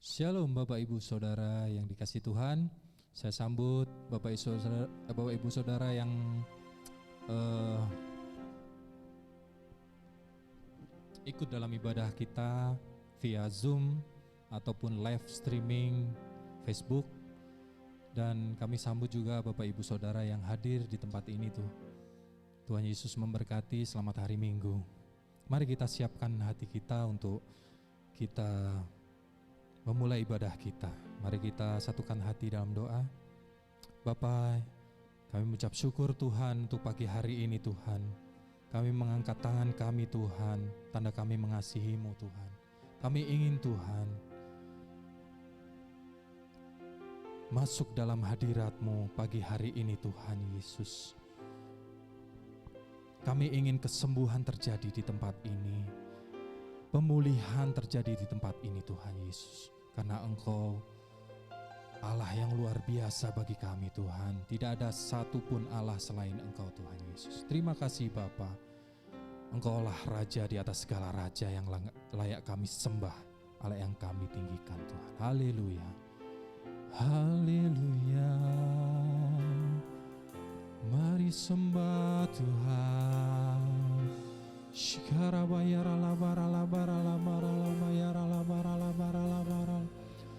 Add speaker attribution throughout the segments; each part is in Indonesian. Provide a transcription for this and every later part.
Speaker 1: Shalom Bapak Ibu Saudara yang dikasihi Tuhan. Saya sambut Bapak Ibu Saudara yang ikut dalam ibadah kita via Zoom ataupun live streaming Facebook. Dan kami sambut juga Bapak Ibu Saudara yang hadir di tempat ini tuh. Tuhan Yesus memberkati, selamat hari Minggu. Mari kita siapkan hati kita untuk kita memulai ibadah kita. Mari kita satukan hati dalam doa. Bapa, kami mengucap syukur Tuhan untuk pagi hari ini Tuhan. Kami mengangkat tangan kami Tuhan, tanda kami mengasihi-Mu Tuhan. Kami ingin Tuhan masuk dalam hadirat-Mu pagi hari ini Tuhan Yesus. Kami ingin kesembuhan terjadi di tempat ini. Pemulihan terjadi di tempat ini Tuhan Yesus. Karena Engkau Allah yang luar biasa bagi kami Tuhan. Tidak ada satupun Allah selain Engkau Tuhan Yesus. Terima kasih Bapa. Engkaulah Raja di atas segala Raja yang layak kami sembah, Allah yang kami tinggikan Tuhan. Haleluya. Haleluya. Mari sembah Tuhan.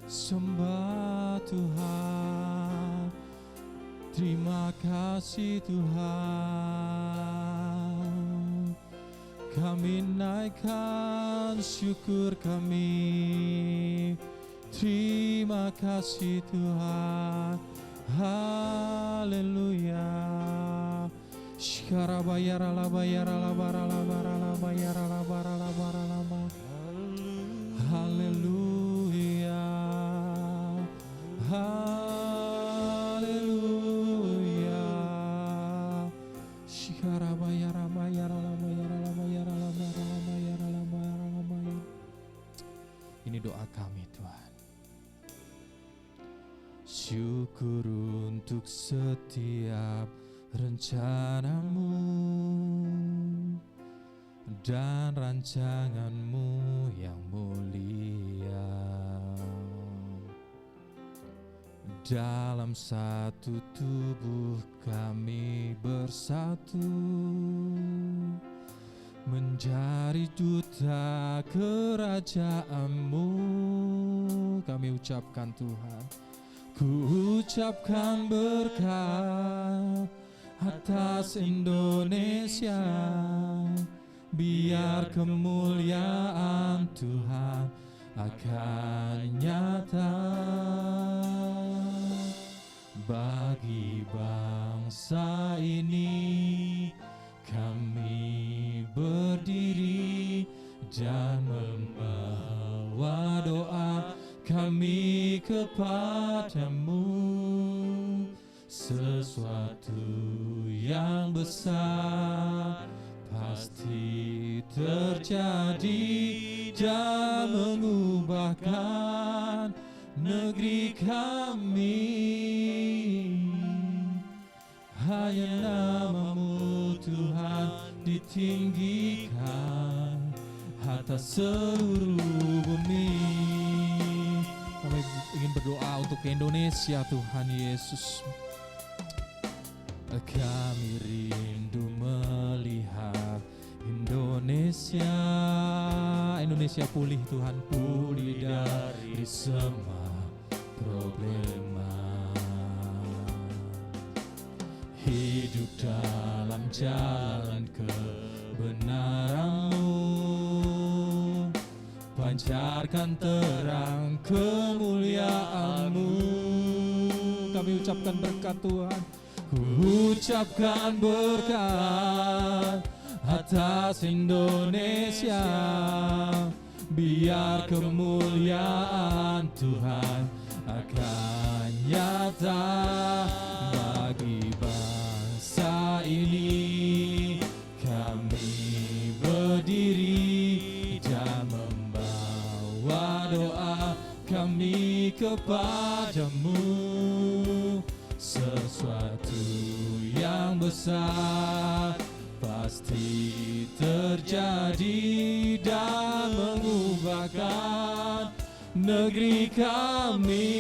Speaker 1: Sembah Tuhan. Terima kasih Tuhan. Kami naikkan syukur kami. Terima kasih Tuhan. Haleluya. Haleluya. Haleluya. Ini doa kami Tuhan. Syukur untuk setiap rencana-Mu dan rancangan-Mu yang mulia. Dalam satu tubuh kami bersatu, menjadi duta kerajaan-Mu. Kami ucapkan Tuhan, ku ucapkan berkat atas Indonesia, biar kemuliaan Tuhan akan nyata bagi bangsa ini. Kami berdiri dan membawa doa kami kepadamu. Sesuatu yang besar pasti terjadi dan mengubahkan negeri kami. Hanya nama-Mu Tuhan ditinggikan atas seluruh bumi. Kami ingin berdoa untuk Indonesia Tuhan Yesus. Kami rindu melihat Indonesia pulih Tuhan, pulih dari semua problema. Hidup dalam jalan kebenaran-Mu, pancarkan terang kemuliaan-Mu. Kami ucapkan berkat Tuhan. Ku ucapkan berkat atas Indonesia, biar kemuliaan Tuhan akan nyata bagi bangsa ini. Kami berdiri dan membawa doa kami kepadamu. Sesuatu yang besar pasti terjadi dan mengubahkan negeri kami.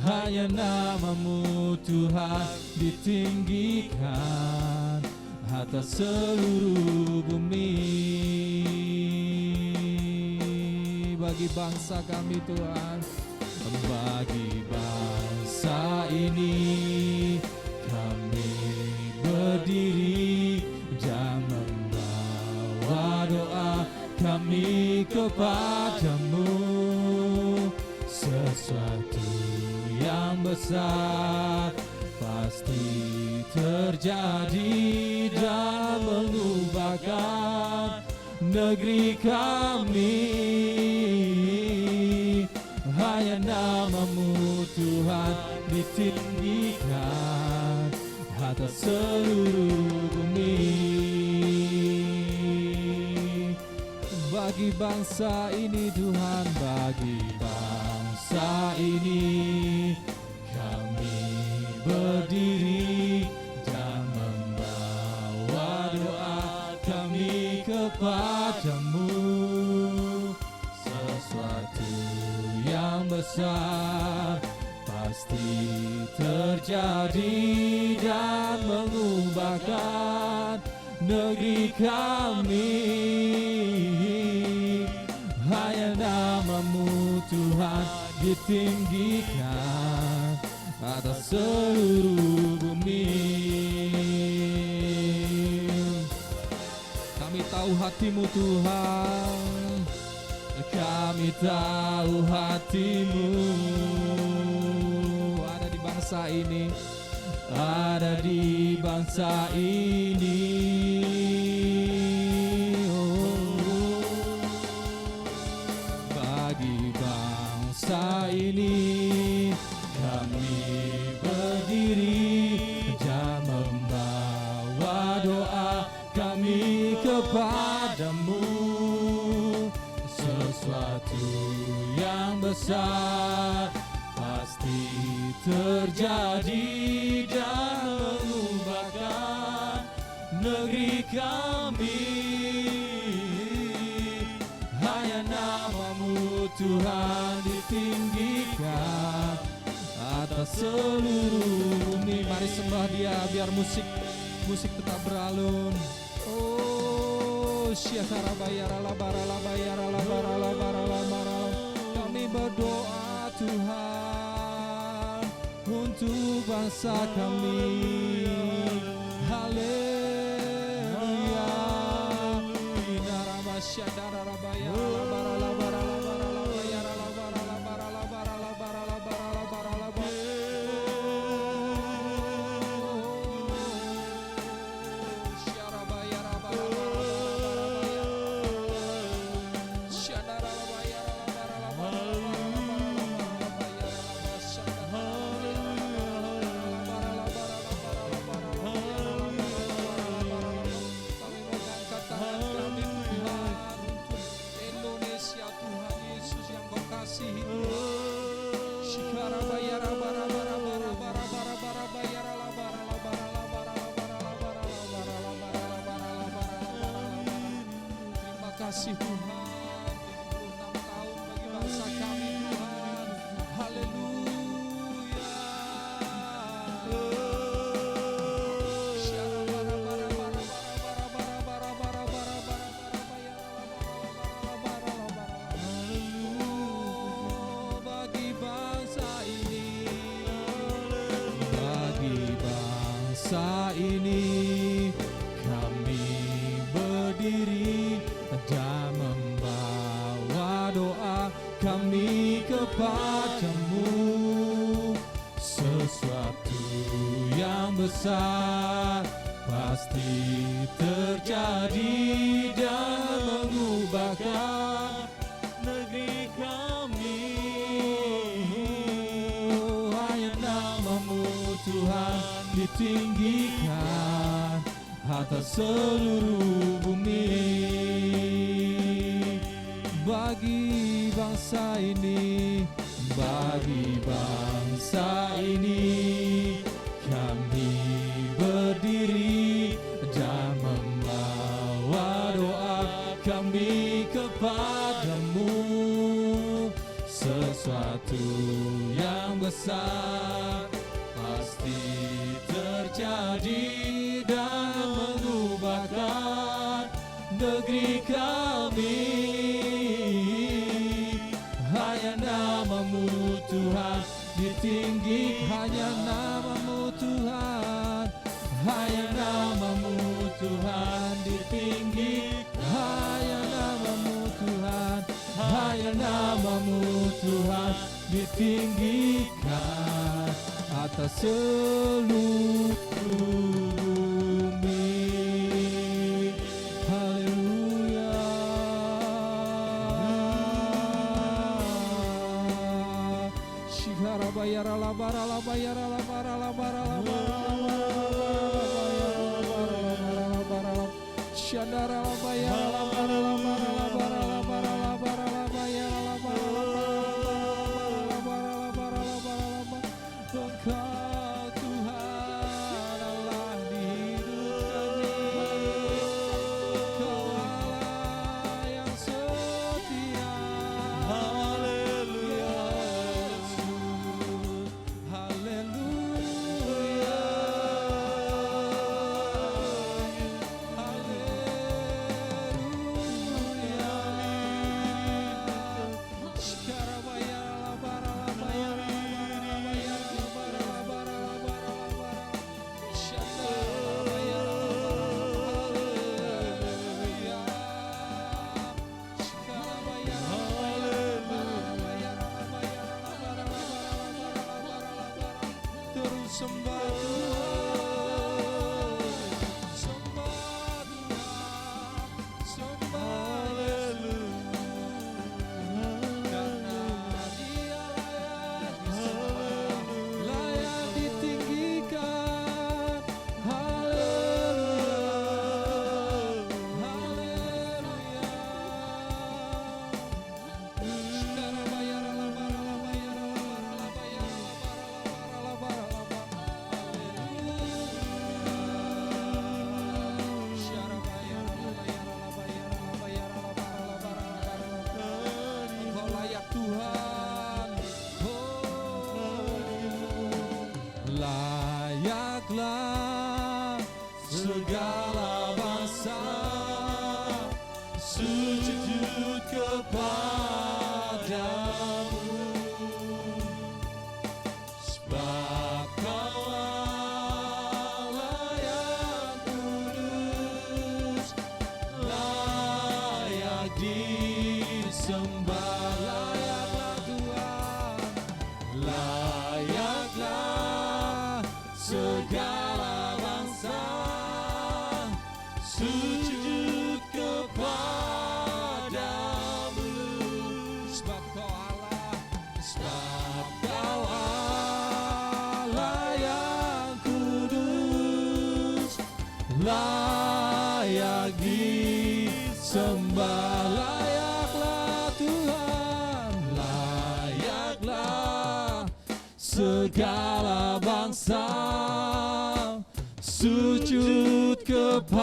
Speaker 1: Hanya nama-Mu Tuhan ditinggikan atas seluruh bumi. Bagi bangsa kami Tuhan, bagi bangsa ini kami berdiri dan membawa doa kami kepadamu. Sesuatu yang besar pasti terjadi dan mengubahkan negeri kami. Hanya nama-Mu Tuhan ditinggikan atas seluruh bumi. Bagi bangsa ini Tuhan, bagi bangsa ini kami berdiri dan membawa doa kami kepadamu. Sesuatu yang besar pasti terjadi dan mengubahkan negeri kami. Hanya nama-Mu Tuhan ditinggikan atas seluruh bumi. Kami tahu hati-Mu Tuhan, kami tahu hati-Mu. Ada di bangsa ini, ada di bangsa ini. Bagi bangsa ini kami berdiri dan membawa doa kami kepadamu. Sesuatu yang besar pasti terjadi dan mengubahkan negeri kami. Hanya nama-Mu Tuhan ditinggikan atas seluruh bumi. Mari sembah Dia biar musik tetap beralun. Oh, kami berdoa Tuhan untuk bangsa kami. Haleluya. Kasih Tuhan, 76 tahun bagi bangsa kami Tuhan. Haleluya. Bagi bangsa ini, bagi bangsa ini kami berdiri dan membawa doa kami kepadamu. Sesuatu yang besar pasti terjadi dan mengubahkan negeri kami. Hanya nama-Mu Tuhan ditinggikan atas seluruh bumi. Bagi bangsa ini, bagi bangsa ini kami berdiri dan membawa doa kami kepadamu. sesuatu yang besar pasti terjadi dan mengubahkan negeri kami. Hanya namamu Tuhan ditinggi, hanya namamu Tuhan, hanya namamu Tuhan ditinggi, hanya namamu Tuhan, hanya namamu Tuhan ditinggikan atas seluruh bumi. Haleluya. Shikara bayara la bara la bayara la bara la bara la bara la Shandara la bayara la bara la bara la bara la bara la bara la bayara la bara la bara la bara la bara la bara. Engkau Tuhan Allah di hidup kami, Engkau Allah yang setia. Haleluya, haleluya, sembah Tuhan, sembah Tuhan, sembah karena Dia layak disembah, layak ditinggikan. Haleluya, haleluya. Sekarang bayar la bara la bayar la bara la bayar la bara la bara la bara. Engkau layak Tuhan, layaklah segala bangsa sujud kepadamu, sebab Kau Allah yang kudus, layak disembah. Layaklah Tuhan, layaklah segala bangsa sujud kepadamu, sebab Kau Allah, sebab Kau Allah yang kudus, layak disembah. Layaklah Tuhan, layaklah segala bangsa sujud kepadamu,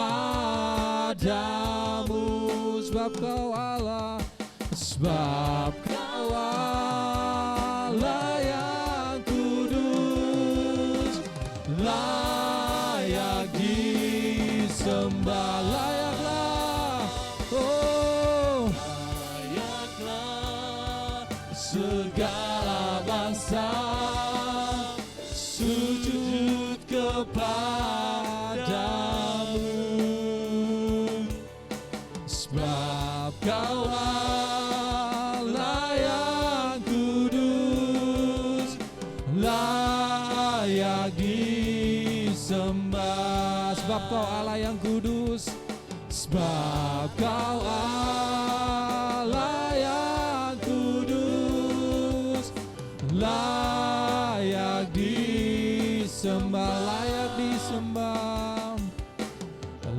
Speaker 1: sebab Kau Allah, sebab Kau Allah yang kudus, layak disembah. Layaklah, oh, layaklah segala bangsa sujud kepadamu, sebab Kau Allah yang kudus, layak disembah. Sebab Kau Allah yang kudus, sebab Kau Allah yang kudus, layak disembah, layak disembah,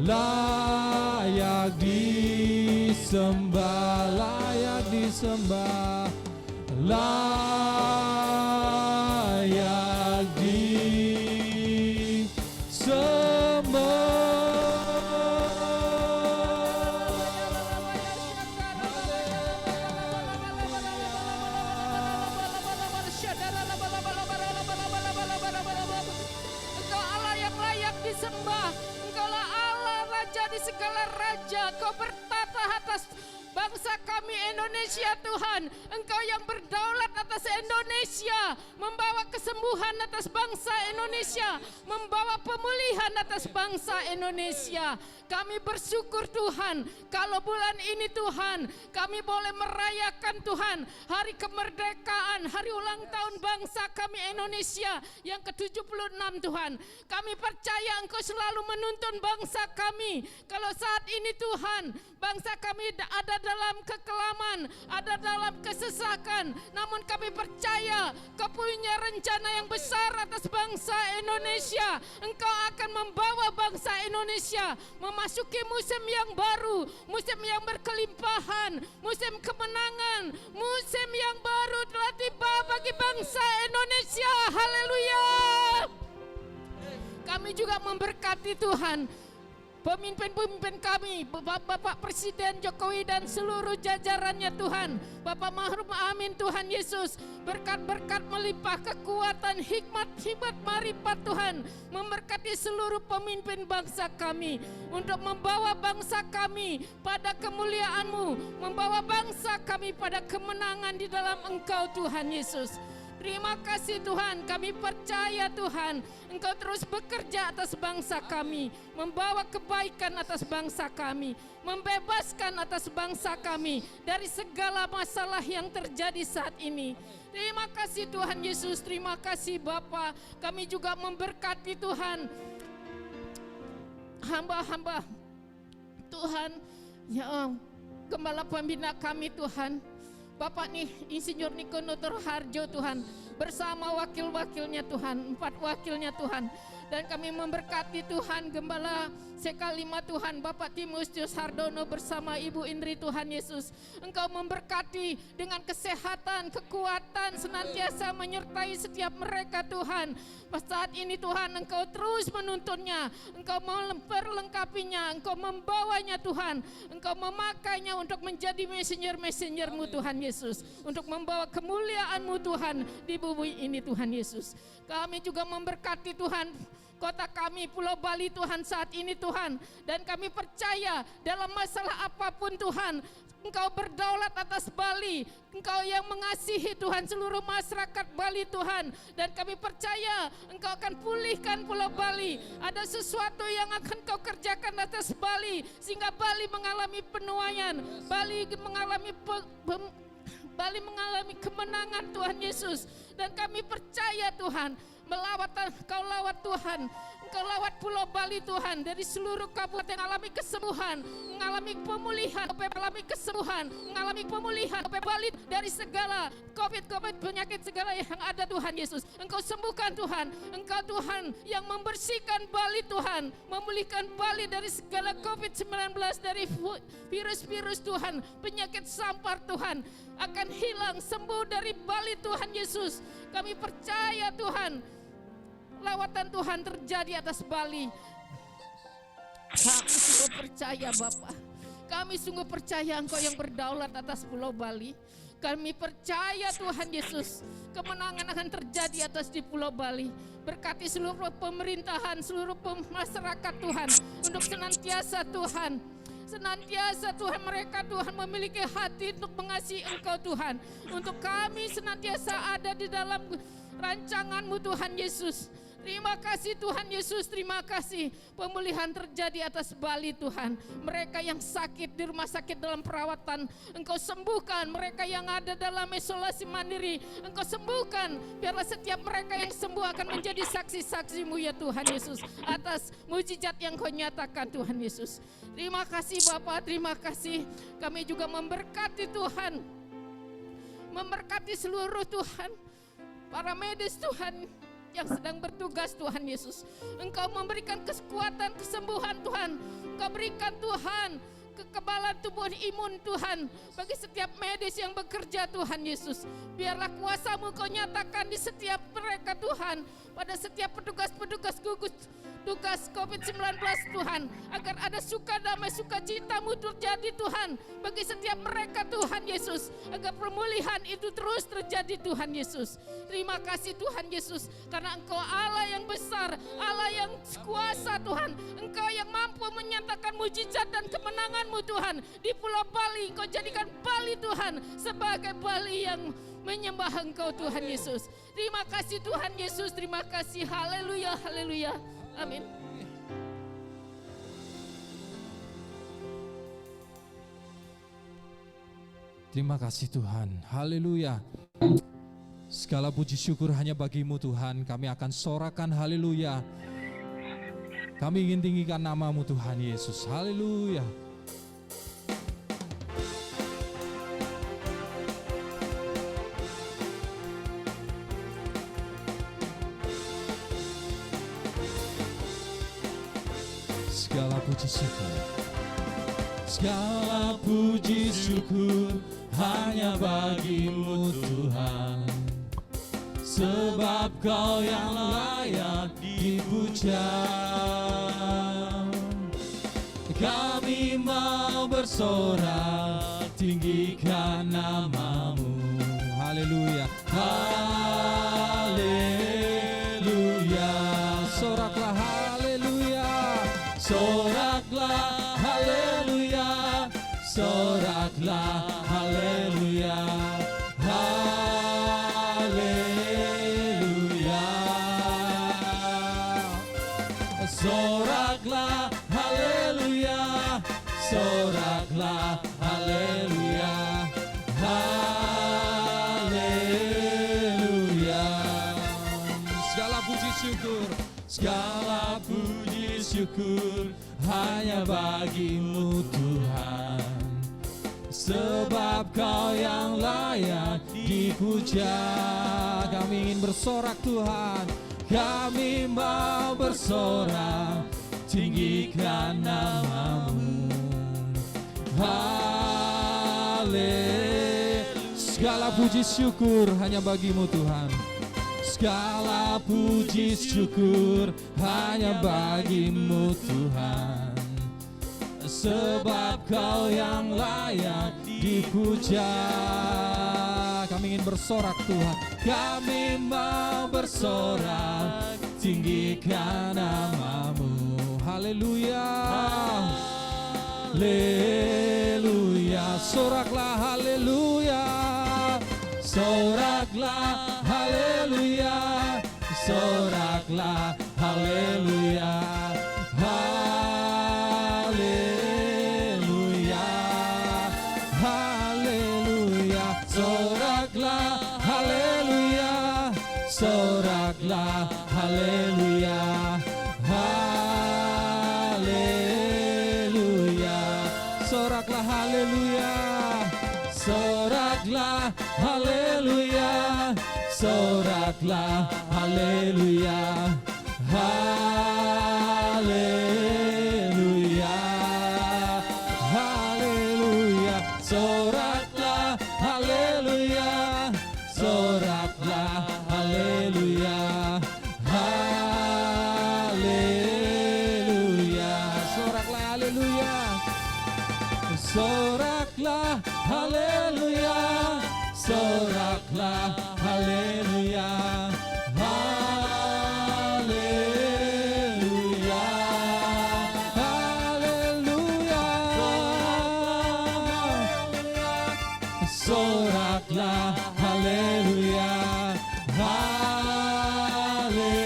Speaker 1: layak disembah, layak disembah, layak disembah.
Speaker 2: Indonesia Tuhan, Engkau yang berdaulat atas Indonesia, membawa kesembuhan atas bangsa Indonesia, membawa pemulihan atas bangsa Indonesia. Kami bersyukur Tuhan, kalau bulan ini Tuhan, kami boleh merayakan Tuhan hari kemerdekaan, hari ulang tahun bangsa kami Indonesia yang ke-76 Tuhan. Kami percaya Engkau selalu menuntun bangsa kami. Kalau saat ini Tuhan, bangsa kami ada dalam kekelaman, ada dalam kesesakan, namun kami percaya Kau punya rencana yang besar atas bangsa Indonesia. Engkau akan membawa bangsa Indonesia memasuki musim yang baru, musim yang berkelimpahan, musim kemenangan, musim yang baru telah tiba bagi bangsa Indonesia. Haleluya. Kami juga memberkati Tuhan pemimpin-pemimpin kami, Bapak Presiden Jokowi dan seluruh jajarannya Tuhan. Bapak Mahrum amin Tuhan Yesus. Berkat-berkat melimpah kekuatan, hikmat marifat Tuhan. Memberkati seluruh pemimpin bangsa kami. Untuk membawa bangsa kami pada kemuliaan-Mu. Membawa bangsa kami pada kemenangan di dalam Engkau Tuhan Yesus. Terima kasih Tuhan, kami percaya Tuhan, Engkau terus bekerja atas bangsa kami, membawa kebaikan atas bangsa kami, membebaskan atas bangsa kami dari segala masalah yang terjadi saat ini. Terima kasih Tuhan Yesus, terima kasih Bapa. Kami juga memberkati Tuhan hamba-hamba Tuhan, ya Gembala Pembina kami Tuhan, Bapak Insinyur Niko Nutur Harjo Tuhan, bersama wakil-wakilnya Tuhan, 4 wakilnya Tuhan. Dan kami memberkati Tuhan Gembala SK5 Tuhan, Bapak Timotius Hardono bersama Ibu Indri Tuhan Yesus. Engkau memberkati dengan kesehatan, kekuatan, senantiasa menyertai setiap mereka Tuhan. Pas saat ini Tuhan, Engkau terus menuntunnya, Engkau memperlengkapinya, Engkau membawanya Tuhan, Engkau memakainya untuk menjadi messenger-messenger-Mu Tuhan Yesus, untuk membawa kemuliaan-Mu Tuhan di bumi ini Tuhan Yesus. Kami juga memberkati Tuhan kota kami Pulau Bali Tuhan saat ini Tuhan, dan kami percaya dalam masalah apapun Tuhan, Engkau berdaulat atas Bali, Engkau yang mengasihi Tuhan seluruh masyarakat Bali Tuhan, dan kami percaya Engkau akan pulihkan Pulau Bali. Ada sesuatu yang akan Kau kerjakan atas Bali sehingga Bali mengalami penuaian, Bali mengalami kemenangan Tuhan Yesus. Dan kami percaya Tuhan, Engkau lawat Tuhan, Engkau lawat Pulau Bali Tuhan, dari seluruh kabupaten mengalami kesembuhan, mengalami pemulihan, mengalami kesembuhan, mengalami pemulihan Bali dari segala COVID penyakit segala yang ada Tuhan Yesus. Engkau sembuhkan Tuhan, Engkau Tuhan yang membersihkan Bali Tuhan, memulihkan Bali dari segala COVID-19, dari virus-virus Tuhan, penyakit sampar Tuhan akan hilang, sembuh dari Bali Tuhan Yesus. Kami percaya Tuhan, lawatan Tuhan terjadi atas Bali. Kami sungguh percaya Bapa, kami sungguh percaya Engkau yang berdaulat atas Pulau Bali. Kami percaya Tuhan Yesus, kemenangan akan terjadi atas di Pulau Bali. Berkati seluruh pemerintahan, seluruh masyarakat Tuhan, untuk senantiasa Tuhan mereka Tuhan memiliki hati untuk mengasihi Engkau Tuhan. Untuk kami senantiasa ada di dalam rancangan-Mu Tuhan Yesus. Terima kasih Tuhan Yesus, terima kasih. Pemulihan terjadi atas Bali Tuhan. Mereka yang sakit di rumah sakit dalam perawatan, Engkau sembuhkan. Mereka yang ada dalam isolasi mandiri, Engkau sembuhkan. Biarlah setiap mereka yang sembuh akan menjadi saksi-saksi-Mu ya Tuhan Yesus, atas mujizat yang Kau nyatakan Tuhan Yesus. Terima kasih Bapa, terima kasih. Kami juga memberkati Tuhan, memberkati seluruh Tuhan, para medis Tuhan yang sedang bertugas Tuhan Yesus. Engkau memberikan kekuatan, kesembuhan Tuhan. Engkau berikan Tuhan kekebalan tubuh imun Tuhan bagi setiap medis yang bekerja Tuhan Yesus. Biarlah kuasa-Mu Kau nyatakan di setiap mereka Tuhan, pada setiap petugas-petugas gugus tugas COVID-19 Tuhan, agar ada sukadamai, sukacita-Mu terjadi Tuhan bagi setiap mereka Tuhan Yesus, agar pemulihan itu terus terjadi Tuhan Yesus. Terima kasih Tuhan Yesus, karena Engkau Allah yang besar, Allah yang kuasa Tuhan, Engkau yang mampu menyatakan mujizat dan kemenangan firman-Mu Tuhan. Di Pulau Bali Engkau jadikan Bali Tuhan sebagai Bali yang menyembah Engkau Tuhan Yesus. Terima kasih Tuhan Yesus, terima kasih. Haleluya, haleluya. Amin.
Speaker 1: Terima kasih Tuhan, haleluya. Segala puji syukur hanya bagi-Mu Tuhan. Kami akan sorakan haleluya. Kami ingin tinggikan nama-Mu Tuhan Yesus, haleluya. Segala puji syukur, segala puji syukur hanya bagi-Mu Tuhan, sebab Kau yang layak dipuja. Kami mau bersorak, tinggikan nama-Mu. Haleluya, haleluya. Soraklah haleluya, soraklah haleluya, soraklah haleluya, haleluya. Soraklah haleluya, soraklah haleluya, haleluya. Segala puji syukur, segala puji syukur hanya bagi-Mu Tuhan, sebab Kau yang layak dipuja. Kami ingin bersorak Tuhan, kami mau bersorak, tinggikan nama-Mu. Haleluya. Segala puji syukur hanya bagi-Mu Tuhan, segala puji syukur hanya bagi-Mu Tuhan, sebab Kau yang layak dipuja. Kami ingin bersorak Tuhan, kami mau bersorak, tinggikan nama-Mu. Haleluya, haleluya. Soraklah haleluya, soraklah haleluya, soraklah haleluya, haleluya, haleluya. Soraklah haleluya, soraklah haleluya, haleluya. Soraklah haleluya, soraklah haleluya, soraklah haleluya, haleluya, haleluya. Soraklah haleluya, soraklah haleluya, haleluya. Soraklah haleluya, soraklah haleluya, soraklah haleluya, haleluya, haleluya. Soraklah haleluya, haleluya,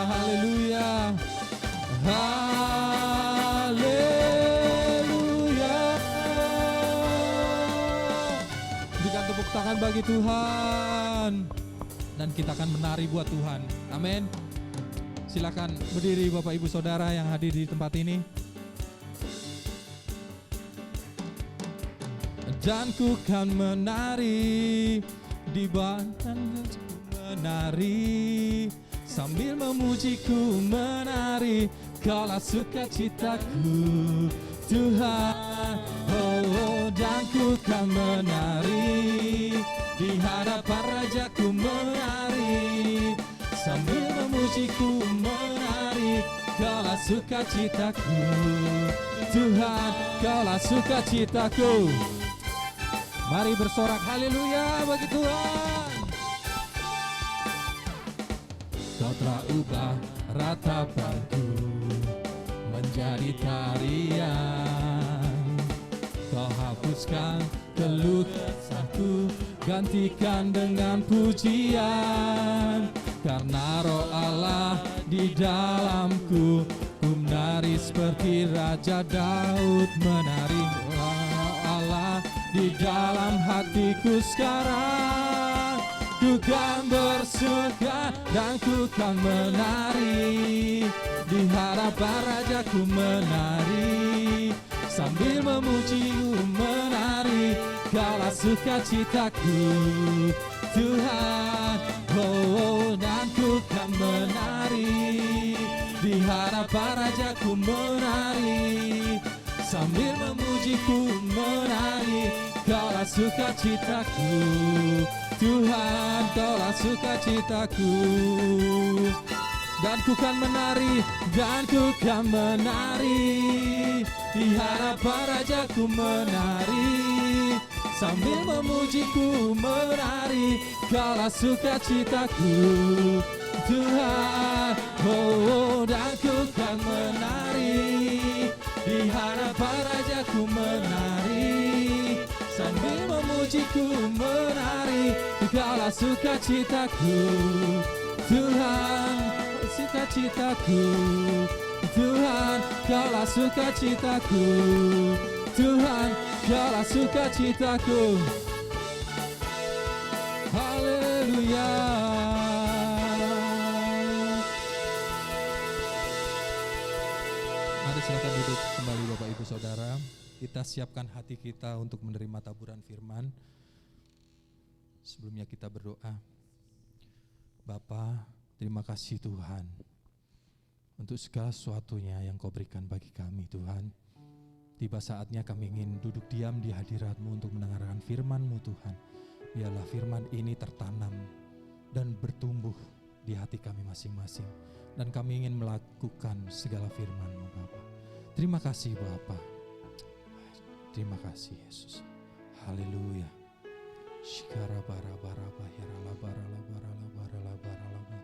Speaker 1: haleluya, haleluya, haleluya. Berikan tepuk tangan bagi Tuhan, dan kita akan menari buat Tuhan. Amin. Silakan berdiri Bapak Ibu Saudara yang hadir di tempat ini. Dan ku kan menari di badan menari, sambil memujiku menari, Kaulah sukacitaku Tuhan. Oh, dan ku kan menari di hadapan Rajaku menari, sambil memujiku menari, Kaulah sukacitaku Tuhan, Kaulah sukacitaku. Mari bersorak haleluya bagi Tuhan. Kau telah ubah ratapanku menjadi tarian. Kau hapuskan keluh kesahku, gantikan dengan pujian. Karena roh Allah di dalamku, ku menari seperti Raja Daud menari. Roh Allah di dalam hatiku sekarang, ku kan bersuka dan ku kan menari. Di hadapan Rajaku menari, sambil memuji-Mu menari. Kaulah sukacitaku Tuhan, oh, dan ku kan menari. Di hadapan Rajaku menari, sambil memuji-Ku menari. Kaulah sukacitaku Tuhan, Kaulah sukacitaku. Dan ku kan menari, dan ku kan menari. Di hadapan Rajaku menari, sambil memuji-Ku menari. Kaulah sukacitaku Tuhan, oh, dan ku kan menari. Di hadapan Rajaku menari, sambil memuji-Ku menari. Kaulah sukacitaku Tuhan, sukacitaku Tuhan, Kaulah sukacitaku Tuhan, Kaulah sukacitaku. Haleluya. Mari silakan duduk kembali Bapak Ibu Saudara. Kita siapkan hati kita untuk menerima taburan firman. Sebelumnya kita berdoa. Bapa, terima kasih Tuhan untuk segala sesuatunya yang Kau berikan bagi kami Tuhan. Tiba saatnya kami ingin duduk diam di hadirat-Mu untuk mendengarkan firman-Mu Tuhan. Biarlah firman ini tertanam dan bertumbuh di hati kami masing-masing. Dan kami ingin melakukan segala firman-Mu Bapa. Terima kasih Bapa. Terima kasih Yesus. Haleluya. Shikara bara bara bahira la bara la bara la bara la bara la bara.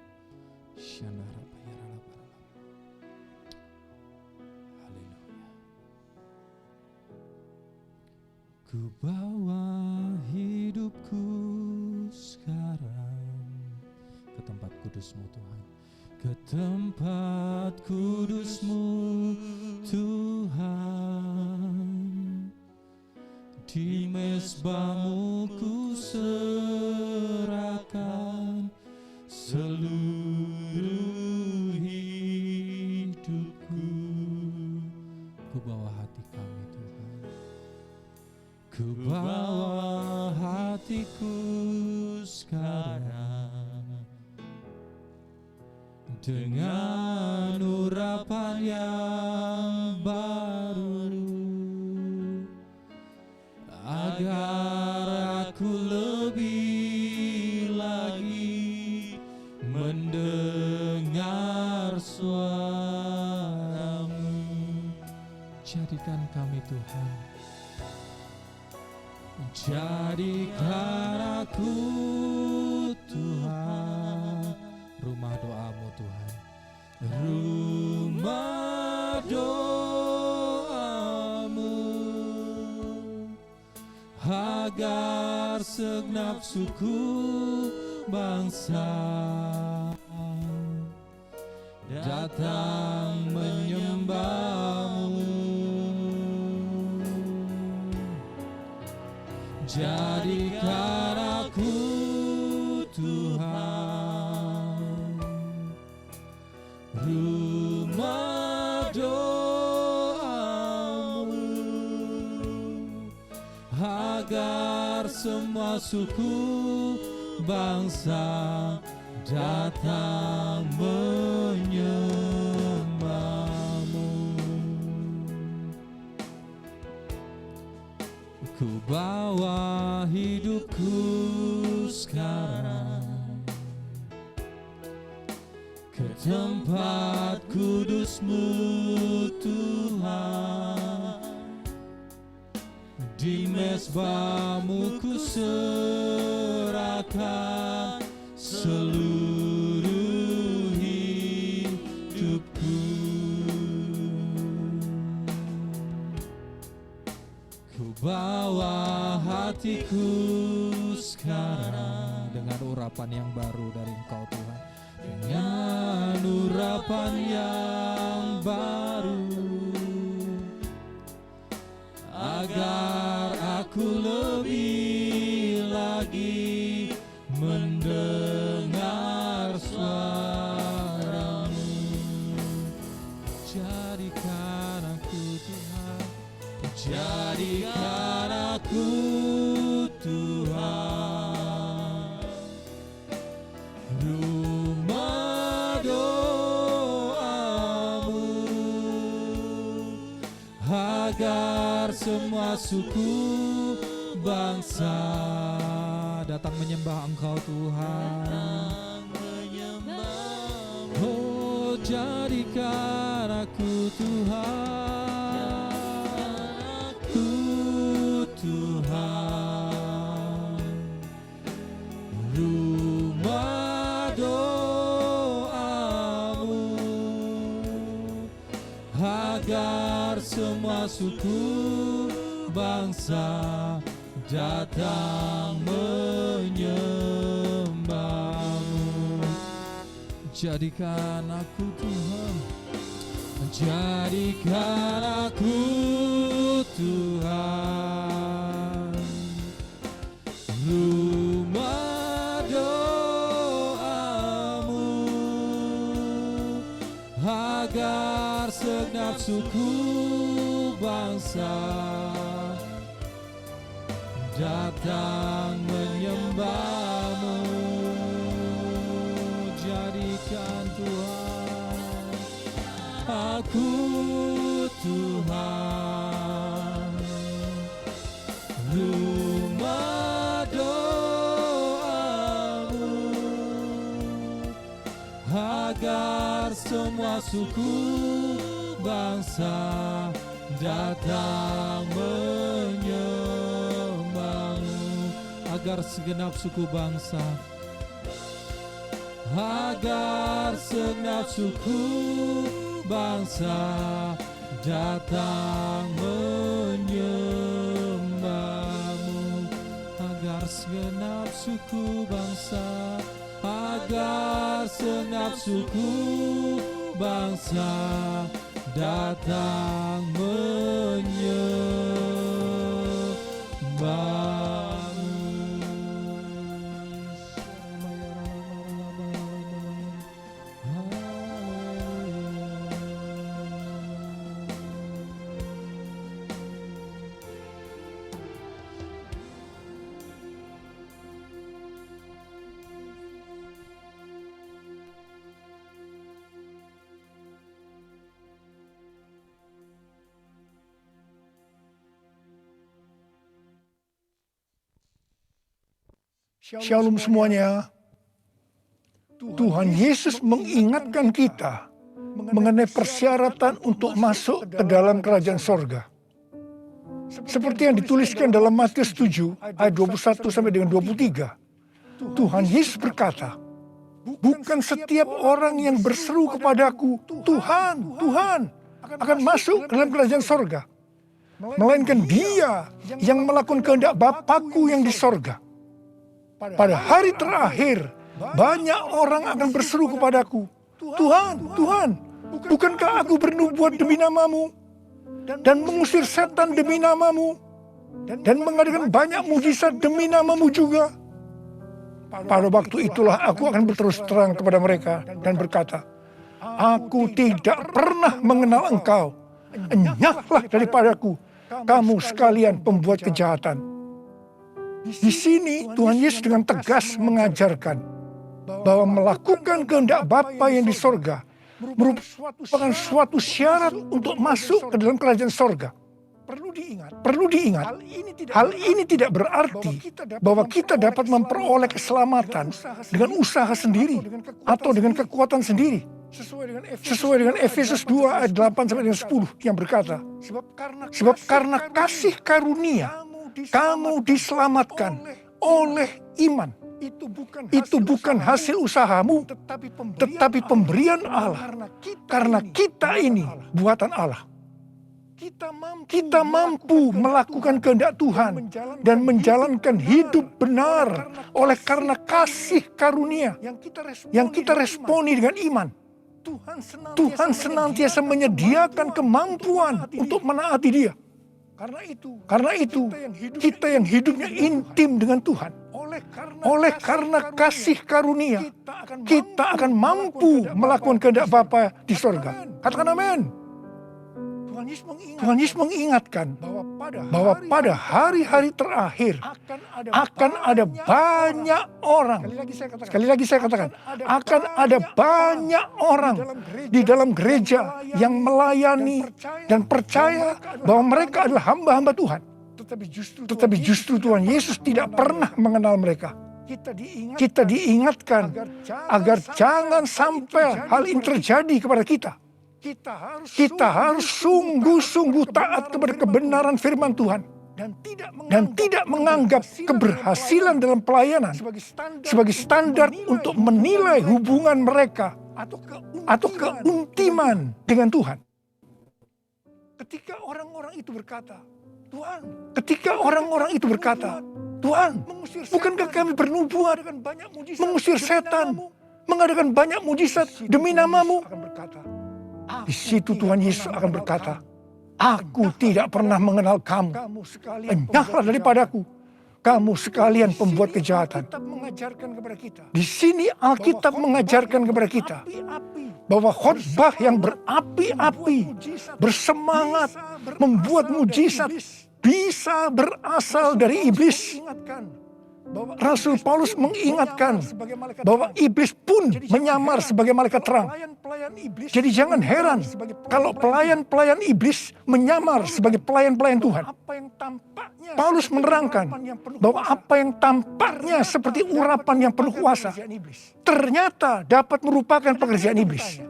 Speaker 1: Shanara bahira la bara la. Haleluya. Ku bawa hidupku sekarang ke tempat kudus-Mu Tuhan. Ke tempat kudus-Mu Tuhan. Di mezbah-Mu ku serahkan seluruh hidupku. Ku bawa hati kami Tuhan. Ku bawa hatiku sekarang dengan urapan yang baru, agar aku lebih lagi mendengar suara-Mu. Jadikan kami Tuhan, jadikan aku Tuhan, rumah doa-Mu Tuhan, rumah doa-Mu, agar segenap suku bangsa datang menyembah-Mu. Jadikan aku Tuhan, rumah doa-Mu, agar semua suku bangsa datang menyembah-Mu. Ku bawa hidupku sekarang ke tempat kudus-Mu Tuhan. Di mezbah-Mu ku serahkan seluruh hatiku sekarang. Dengan urapan yang baru dari Engkau Tuhan, dengan urapan yang baru, agar aku lebih lagi mendengar suara-Mu. Jadikan aku Tuhan, jadikan aku Tuhan, rumah doa-Mu, agar semua suku bangsa datang menyembah Engkau Tuhan. Oh, jadikan aku Tuhan, Tuhan, rumah doa-Mu, agar semua suku bangsa datang menyembah-Mu. Jadikan aku Tuhan, jadikan aku Tuhan, rumah doa-Mu, agar segenap suku bangsa datang menyembah-Mu. Jadikan Tuhan aku Tuhan, rumah doa-Mu, agar semua suku bangsa datang menyembah-Mu. Agar segenap suku bangsa, agar segenap suku bangsa datang menyembah-Mu. Agar segenap suku bangsa, agar segenap suku bangsa datang menyembah-Mu.
Speaker 3: Shalom semuanya. Tuhan Yesus mengingatkan kita mengenai persyaratan untuk masuk ke dalam kerajaan sorga. Seperti yang dituliskan dalam Matius 7 ayat 21 sampai dengan 23. Tuhan Yesus berkata, bukan setiap orang yang berseru kepadaku, Tuhan, Tuhan, akan masuk ke dalam kerajaan sorga, melainkan dia yang melakukan kehendak Bapa-Ku yang di sorga. Pada hari terakhir, banyak orang akan berseru kepadaku, Tuhan, Tuhan, bukankah aku bernubuat demi nama-Mu, dan mengusir setan demi nama-Mu, dan mengadakan banyak mujizat demi nama-Mu juga? Pada waktu itulah aku akan berterus terang kepada mereka dan berkata, aku tidak pernah mengenal engkau, enyahlah daripadaku, kamu sekalian pembuat kejahatan. Di sini Tuhan Yesus dengan tegas mengajarkan bahwa melakukan kehendak Bapa yang di sorga merupakan suatu syarat untuk masuk ke dalam kerajaan sorga. Perlu diingat, hal ini tidak berarti bahwa kita dapat memperoleh keselamatan dengan usaha sendiri atau dengan kekuatan sendiri. Sesuai dengan Efesus 2 ayat 8 sampai dengan 10 yang berkata, sebab karena kasih karunia kamu diselamatkan oleh iman. Itu bukan hasil usahamu, tetapi pemberian Allah. Karena kita ini buatan Allah. kita mampu melakukan kehendak Tuhan dan menjalankan hidup benar oleh karena kasih karunia yang kita responi dengan iman. Tuhan senantiasa menyediakan kemampuan untuk menaati Dia. Karena itu, kita yang hidupnya intim dengan Tuhan, oleh karena kasih karunia, kita akan mampu melakukan kehendak Bapa di sorga. Katakan amin. Tuhan Yesus mengingatkan bahwa pada hari-hari terakhir akan ada banyak orang. Sekali lagi saya katakan, akan ada banyak orang di dalam gereja yang melayani dan percaya bahwa mereka adalah hamba-hamba Tuhan. Tetapi justru Tuhan Yesus tidak pernah mengenal mereka. Kita diingatkan agar jangan sampai hal ini terjadi kepada kita. Kita harus sungguh-sungguh taat kepada kebenaran firman Tuhan dan tidak menganggap keberhasilan dalam pelayanan sebagai standar untuk menilai hubungan mereka atau keuntiman dengan Tuhan. Ketika orang-orang itu berkata, Tuhan, bukankah kami bernubuat, mengusir setan, mengadakan banyak mujizat demi nama-Mu? Di situ Tuhan Yesus akan berkata, Aku tidak pernah mengenal kamu. Enyahlah daripadaku, kamu sekalian pembuat kejahatan. Di sini Alkitab mengajarkan kepada kita bahwa khotbah yang berapi-api, bersemangat, membuat mujizat bisa berasal dari iblis. Rasul Paulus mengingatkan bahwa iblis pun menyamar sebagai malaikat terang. Jadi jangan heran kalau pelayan-pelayan iblis menyamar sebagai pelayan-pelayan Tuhan. Paulus menerangkan bahwa apa yang tampaknya seperti urapan yang penuh kuasa, ternyata dapat merupakan pekerjaan iblis.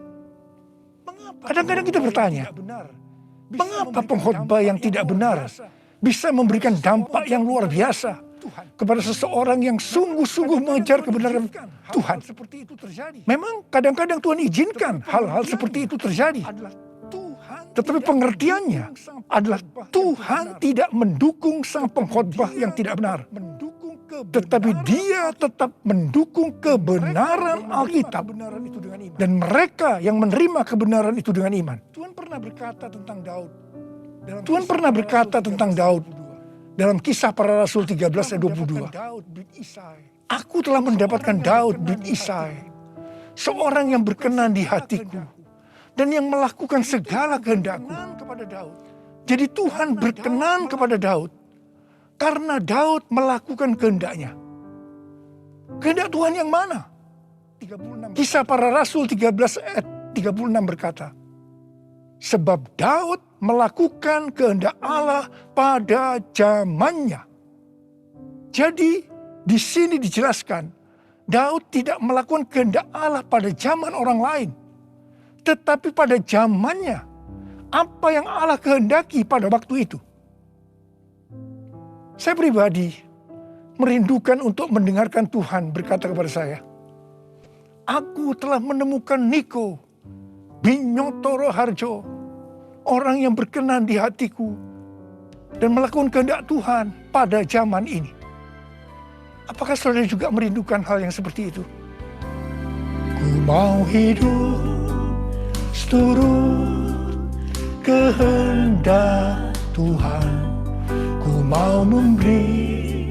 Speaker 3: Kadang-kadang kita bertanya, mengapa pengkhotbah yang tidak benar bisa memberikan dampak yang luar biasa kepada seseorang yang sungguh-sungguh mengejar kebenaran Tuhan? Memang kadang-kadang Tuhan izinkan hal-hal seperti itu terjadi. Tetapi pengertiannya adalah Tuhan tidak mendukung sang pengkhotbah yang tidak benar. Tetapi Dia tetap mendukung kebenaran Alkitab dan mereka yang menerima kebenaran itu dengan iman. Tuhan pernah berkata tentang Daud dalam Kisah Para Rasul 13 ayat 22. Aku telah mendapatkan Daud bin Isai, seorang yang berkenan di hatiku dan yang melakukan segala kehendakku. Jadi Tuhan berkenan kepada Daud karena Daud melakukan kehendaknya. Kehendak Tuhan yang mana? Kisah Para Rasul 13 ayat 36 berkata, sebab Daud melakukan kehendak Allah pada zamannya. Jadi di sini dijelaskan, Daud tidak melakukan kehendak Allah pada zaman orang lain, tetapi pada zamannya. Apa yang Allah kehendaki pada waktu itu. Saya pribadi merindukan untuk mendengarkan Tuhan berkata kepada saya, aku telah menemukan Niko Binyotoro Harjo, orang yang berkenan di hatiku dan melakukan kehendak Tuhan pada zaman ini. Apakah saudara juga merindukan hal yang seperti itu? Ku mau hidup seturut kehendak Tuhan. Ku mau memberi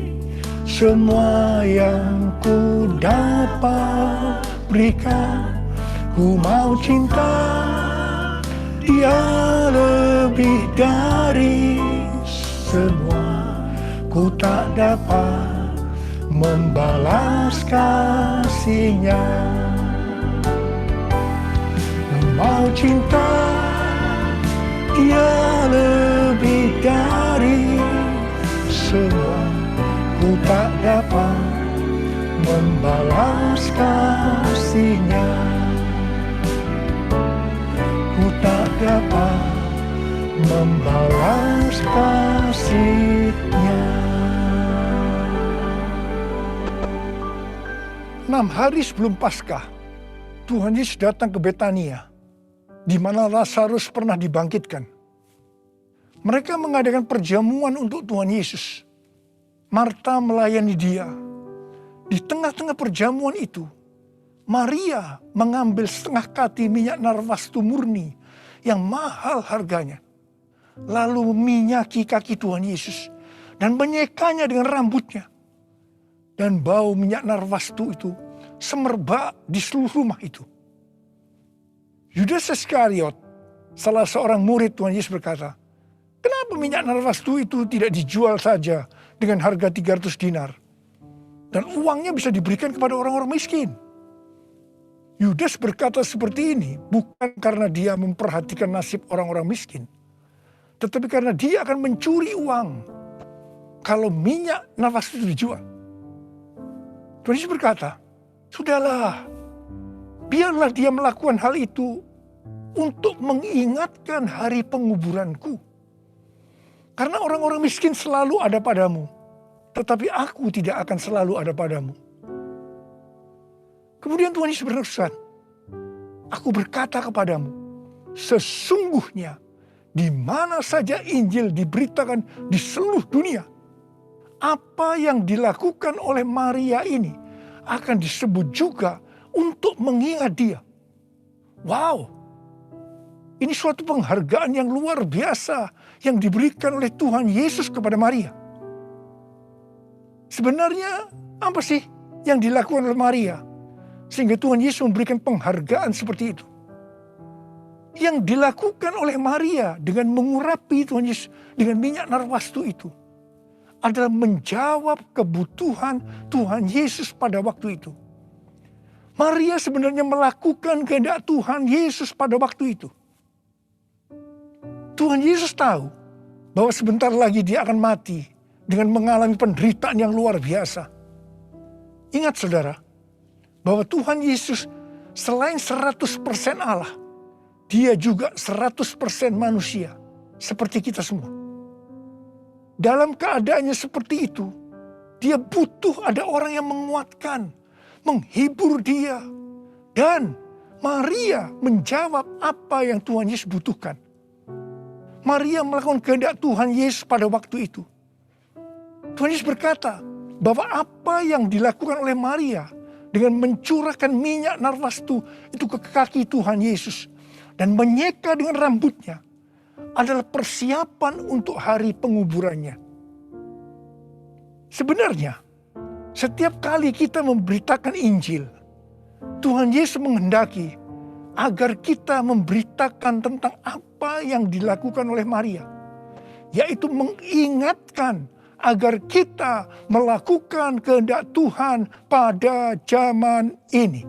Speaker 3: semua yang ku dapat berikan. Ku mau cinta Dia lebih dari semua. Ku tak dapat membalas kasih-Nya. Ku mau cinta Dia lebih dari semua. Ku tak dapat membalas kasih-Nya. Ku tak dapat membalas kasih-Nya. 6 hari sebelum Paskah, Tuhan Yesus datang ke Betania, di mana Lazarus pernah dibangkitkan. Mereka mengadakan perjamuan untuk Tuhan Yesus. Marta melayani dia. Di tengah-tengah perjamuan itu, Maria mengambil setengah kati minyak narwastu murni yang mahal harganya. Lalu meminyaki kaki Tuhan Yesus dan menyekanya dengan rambutnya. Dan bau minyak narwastu itu semerbak di seluruh rumah itu. Yudas Iskariot, salah seorang murid Tuhan Yesus berkata, "Kenapa minyak narwastu itu tidak dijual saja dengan harga 300 dinar? Dan uangnya bisa diberikan kepada orang-orang miskin." Yudas berkata seperti ini bukan karena dia memperhatikan nasib orang-orang miskin, tetapi karena dia akan mencuri uang kalau minyak narwastu itu dijual. Tuhan Yesus berkata, "Sudahlah, biarlah dia melakukan hal itu untuk mengingatkan hari penguburanku. Karena orang-orang miskin selalu ada padamu, tetapi aku tidak akan selalu ada padamu." Kemudian Tuhan Yesus berfirman, "Aku berkata kepadamu, sesungguhnya di mana saja Injil diberitakan di seluruh dunia, apa yang dilakukan oleh Maria ini akan disebut juga untuk mengingat dia." Wow, ini suatu penghargaan yang luar biasa yang diberikan oleh Tuhan Yesus kepada Maria. Sebenarnya apa sih yang dilakukan oleh Maria sehingga Tuhan Yesus memberikan penghargaan seperti itu? Yang dilakukan oleh Maria dengan mengurapi Tuhan Yesus dengan minyak narwastu itu adalah menjawab kebutuhan Tuhan Yesus pada waktu itu. Maria sebenarnya melakukan kehendak Tuhan Yesus pada waktu itu. Tuhan Yesus tahu bahwa sebentar lagi dia akan mati dengan mengalami penderitaan yang luar biasa. Ingat saudara, bahwa Tuhan Yesus selain 100% Allah, dia juga 100% manusia seperti kita semua. Dalam keadaannya seperti itu, dia butuh ada orang yang menguatkan, menghibur dia. Dan Maria menjawab apa yang Tuhan Yesus butuhkan. Maria melakukan kehendak Tuhan Yesus pada waktu itu. Tuhan Yesus berkata bahwa apa yang dilakukan oleh Maria dengan mencurahkan minyak narwastu itu ke kaki Tuhan Yesus dan menyeka dengan rambutnya adalah persiapan untuk hari penguburannya. Sebenarnya, setiap kali kita memberitakan Injil, Tuhan Yesus menghendaki agar kita memberitakan tentang apa yang dilakukan oleh Maria, yaitu mengingatkan agar kita melakukan kehendak Tuhan pada zaman ini.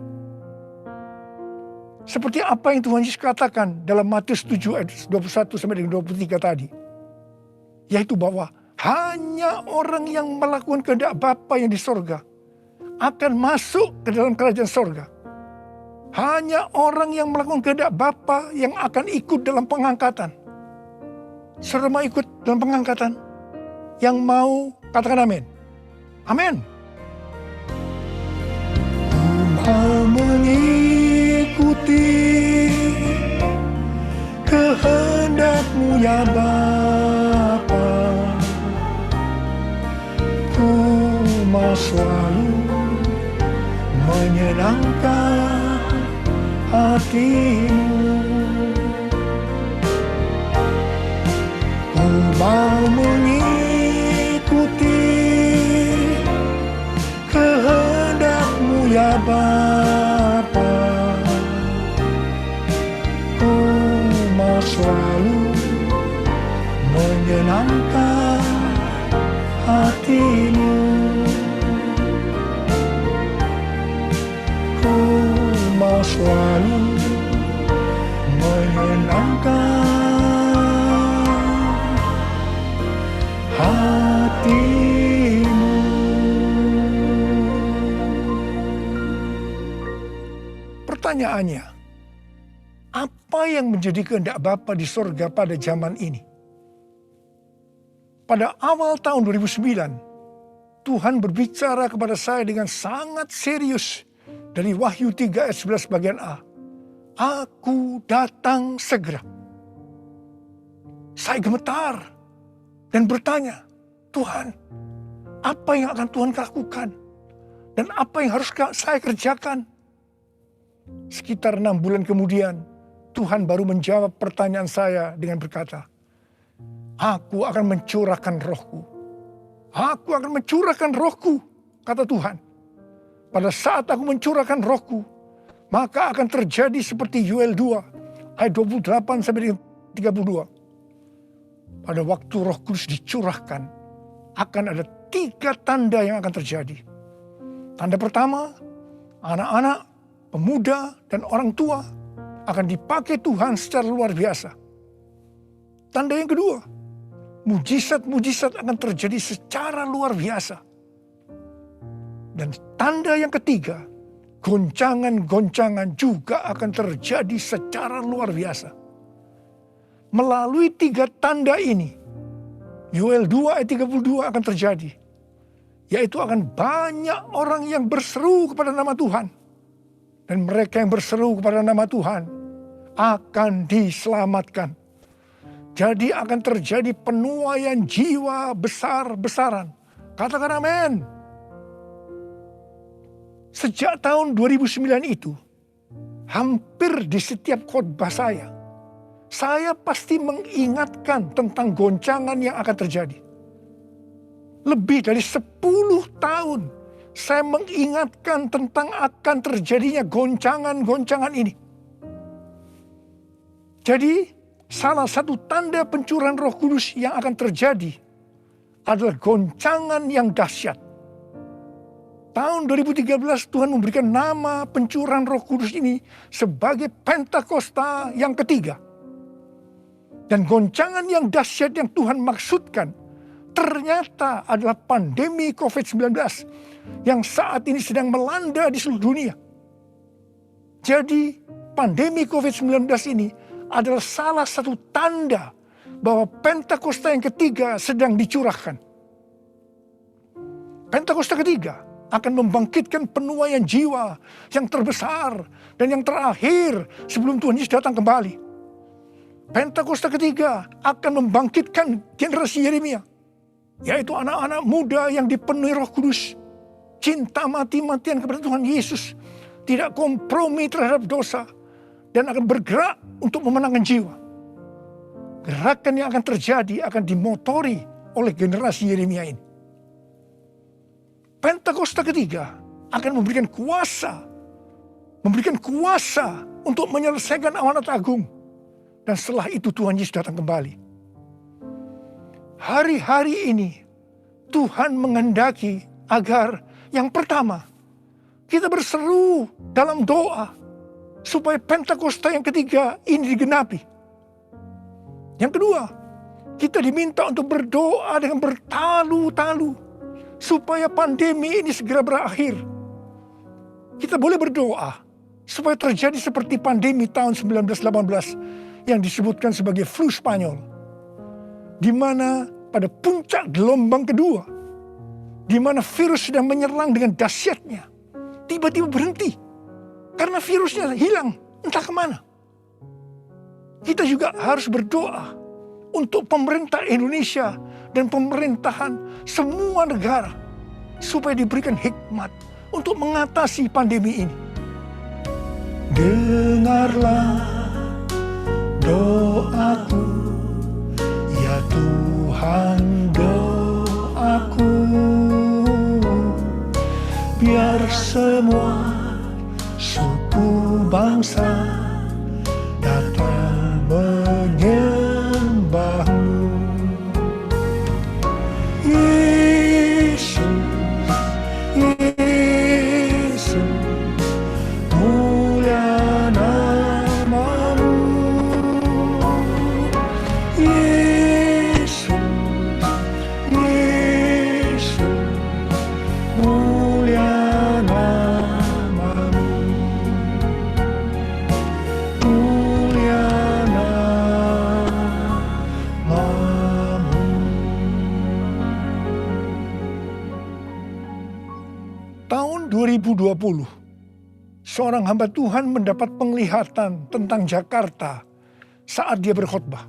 Speaker 3: Seperti apa yang Tuhan Yesus katakan dalam Matius 7 ayat 21-23 tadi. Yaitu bahwa hanya orang yang melakukan kehendak Bapa yang di sorga akan masuk ke dalam kerajaan sorga. Hanya orang yang melakukan kehendak Bapa yang akan ikut dalam pengangkatan. Saudara mau ikut dalam pengangkatan? Yang mau katakan amin. Amin. Mau mengikuti kehendak-Mu ya Bapa. Ku mau selalu menyenangkan hati-Mu. Ku mau mengikuti kehendak-Mu ya Bapa. Ku mau selalu menyenangkan hati-Mu. Ku mau selalu menyenangkan hati-Mu. Pertanyaannya, apa yang menjadi kehendak Bapa di sorga pada zaman ini? Pada awal tahun 2009, Tuhan berbicara kepada saya dengan sangat serius dari Wahyu 3 ayat 11 bagian A. Aku datang segera. Saya gemetar dan bertanya, Tuhan, apa yang akan Tuhan lakukan? Dan apa yang harus saya kerjakan? Sekitar 6 bulan kemudian, Tuhan baru menjawab pertanyaan saya dengan berkata, Aku akan mencurahkan rohku. Aku akan mencurahkan rohku, kata Tuhan. Pada saat aku mencurahkan rohku, maka akan terjadi seperti Yoel 2, ayat 28 sampai 32. Pada waktu Roh Kudus dicurahkan, akan ada 3 tanda yang akan terjadi. Tanda pertama, anak-anak, pemuda, dan orang tua akan dipakai Tuhan secara luar biasa. Tanda yang kedua, mujizat-mujizat akan terjadi secara luar biasa. Dan tanda yang ketiga, goncangan-goncangan juga akan terjadi secara luar biasa. Melalui 3 tanda ini, Yoel 2 ayat 32 akan terjadi. Yaitu akan banyak orang yang berseru kepada nama Tuhan. Dan mereka yang berseru kepada nama Tuhan akan diselamatkan. Jadi akan terjadi penuaian jiwa besar-besaran. Katakan amin. Sejak tahun 2009 itu, hampir di setiap khotbah saya pasti mengingatkan tentang goncangan yang akan terjadi. Lebih dari 10 tahun saya mengingatkan tentang akan terjadinya goncangan-goncangan ini. Jadi salah satu tanda pencurahan Roh Kudus yang akan terjadi adalah goncangan yang dahsyat. Tahun 2013 Tuhan memberikan nama pencurahan Roh Kudus ini sebagai Pentakosta yang ketiga. Dan goncangan yang dahsyat yang Tuhan maksudkan ternyata adalah pandemi COVID-19 yang saat ini sedang melanda di seluruh dunia. Jadi pandemi COVID-19 ini adalah salah satu tanda bahwa Pentakosta yang ketiga sedang dicurahkan. Pentakosta ketiga akan membangkitkan penuaian jiwa yang terbesar dan yang terakhir sebelum Tuhan Yesus datang kembali. Pentakosta ketiga akan membangkitkan generasi Yeremia, yaitu anak-anak muda yang dipenuhi Roh Kudus, cinta mati-matian kepada Tuhan Yesus, tidak kompromi terhadap dosa, dan akan bergerak untuk memenangkan jiwa. Gerakan yang akan terjadi akan dimotori oleh generasi Yeremia ini. Pentakosta ketiga akan memberikan kuasa untuk menyelesaikan amanat agung. Dan setelah itu Tuhan Yesus datang kembali. Hari-hari ini Tuhan menghendaki agar yang pertama, kita berseru dalam doa supaya Pentakosta yang ketiga ini digenapi. Yang kedua, kita diminta untuk berdoa dengan bertalu-talu supaya pandemi ini segera berakhir. Kita boleh berdoa supaya terjadi seperti pandemi tahun 1918 yang disebutkan sebagai flu Spanyol, di mana pada puncak gelombang kedua, di mana virus sedang menyerang dengan dahsyatnya, tiba-tiba berhenti karena virusnya hilang entah kemana. Kita juga harus berdoa untuk pemerintah Indonesia dan pemerintahan semua negara supaya diberikan hikmat untuk mengatasi pandemi ini. Dengarlah doaku, ya Tuhan, doaku, biar semua suku bangsa datang menyembahmu. Yesus, Yesus, mulia namamu. Yesus, Yesus, mulia namamu. Mulia namamu. Tahun 2020, seorang hamba Tuhan mendapat penglihatan tentang Jakarta saat dia berkhotbah.